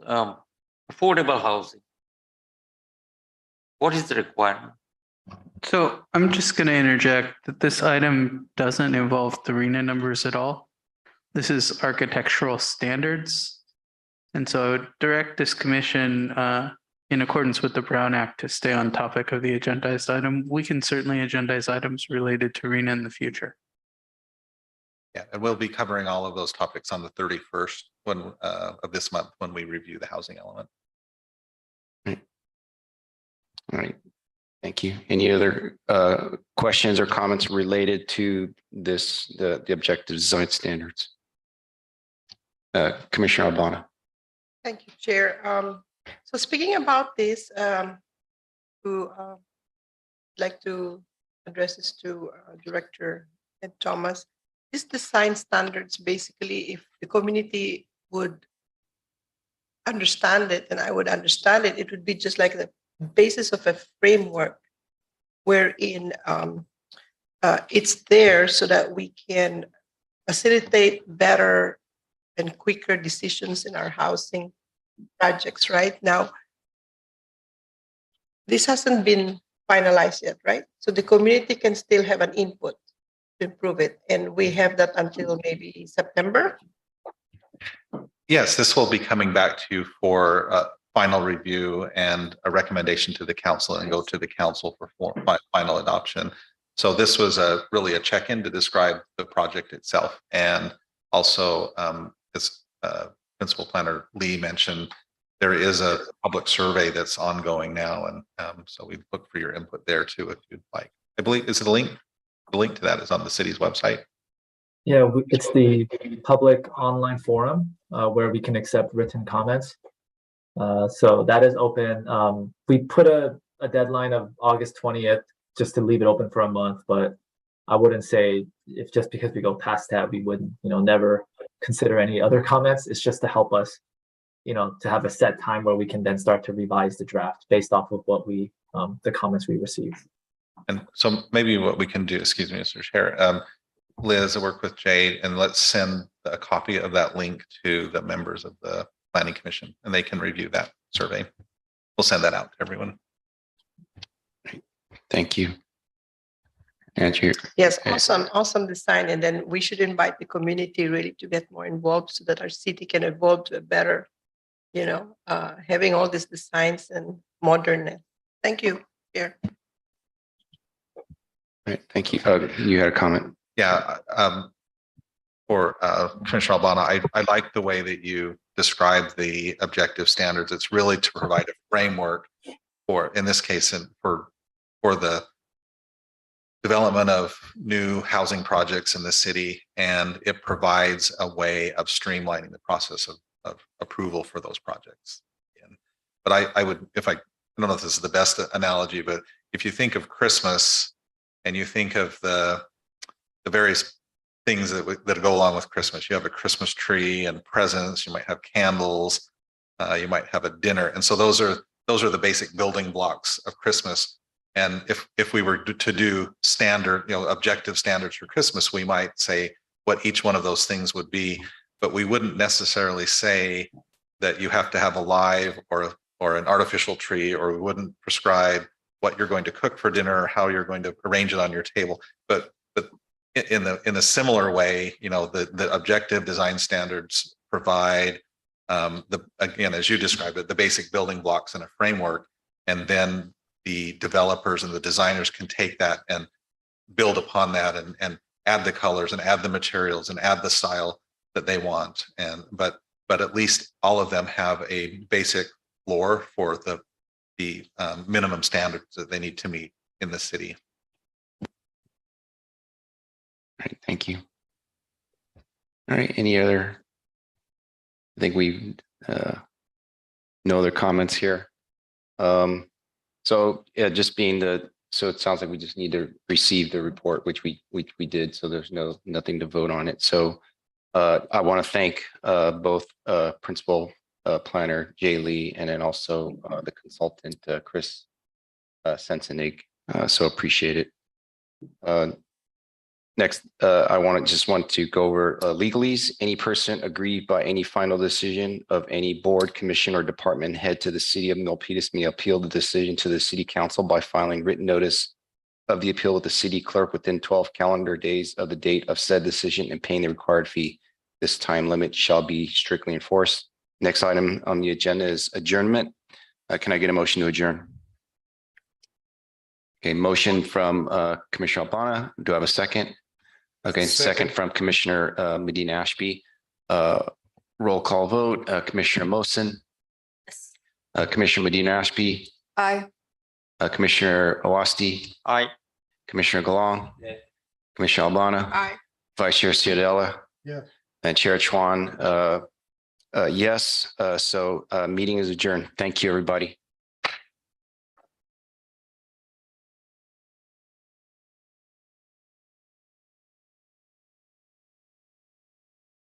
affordable housing? What is the requirement? So I'm just going to interject that this item doesn't involve the RENA numbers at all. This is architectural standards. And so I would direct this commission in accordance with the Brown Act to stay on topic of the agendized item. We can certainly agendize items related to RENA in the future. Yeah, and we'll be covering all of those topics on the 31st of this month when we review the housing element. All right. Thank you. Any other questions or comments related to this, the objective design standards? Commissioner Albana. Thank you, Chair. So speaking about this, who like to address this to Director Ed Thomas. This design standards, basically, if the community would understand it and I would understand it, it would be just like the basis of a framework wherein it's there so that we can facilitate better and quicker decisions in our housing projects. Right now, this hasn't been finalized yet, right? So the community can still have an input to improve it. And we have that until maybe September. Yes, this will be coming back to you for final review and a recommendation to the council and go to the council for final adoption. So this was really a check-in to describe the project itself. And also, as Principal Planner Lee mentioned, there is a public survey that's ongoing now. And so we look for your input there too, if you'd like. I believe, is it a link? The link to that is on the city's website. Yeah, it's the public online forum where we can accept written comments. So that is open. We put a deadline of August 20th just to leave it open for a month, but I wouldn't say if just because we go past that, we would, never consider any other comments. It's just to help us, to have a set time where we can then start to revise the draft based off of what the comments we received. And so maybe what we can do, excuse me, Mr. Chair, Liz, work with Jade, and let's send a copy of that link to the members of the Planning Commission, and they can review that survey. We'll send that out to everyone. Thank you. Andrew. Yes, awesome design. And then we should invite the community really to get more involved so that our city can evolve to a better, having all these designs and modernness. Thank you. Here. All right, thank you. You had a comment. Yeah, for Commissioner Albana, I like the way that you described the objective standards. It's really to provide a framework for, in this case, for the development of new housing projects in the city, and it provides a way of streamlining the process of approval for those projects. But I would, I don't know if this is the best analogy, but if you think of Christmas and you think of the various things that go along with Christmas, you have a Christmas tree and presents, you might have candles, you might have a dinner. And so those are the basic building blocks of Christmas. And if we were to do standard, objective standards for Christmas, we might say what each one of those things would be. but we wouldn't necessarily say that you have to have a live or an artificial tree, or we wouldn't prescribe what you're going to cook for dinner, or how you're going to arrange it on your table. But in a similar way, you know, the objective design standards provide again, as you described it, the basic building blocks and a framework, and then the developers and the designers can take that and build upon that and add the colors and add the materials and add the style that they want. But at least all of them have a basic floor for the minimum standards that they need to meet in the city. All right, thank you. All right, any other? I think we no other comments here. So yeah, just being so it sounds like we just need to receive the report, which we did. So there's nothing to vote on it. So I want to thank both principal planner Jay Lee and then also the consultant Chris Sensenig. So appreciate it. Next, I just want to go over legalese. Any person aggrieved by any final decision of any board, commission, or department head to the city of Milpitas may appeal the decision to the city council by filing written notice of the appeal with the city clerk within 12 calendar days of the date of said decision and paying the required fee. This time limit shall be strictly enforced. Next item on the agenda is adjournment. Can I get a motion to adjourn? Okay, motion from Commissioner Albana. Do I have a second? Okay, second from Commissioner Medina Ashby. Roll call vote. Commissioner Mosin. Commissioner Medina Ashby. Aye. Commissioner Owasti. Aye. Commissioner Galong. Commissioner Albana. Aye. Vice Chair Ciodella. Yeah. And Chair Chuan. Yes. So meeting is adjourned. Thank you, everybody.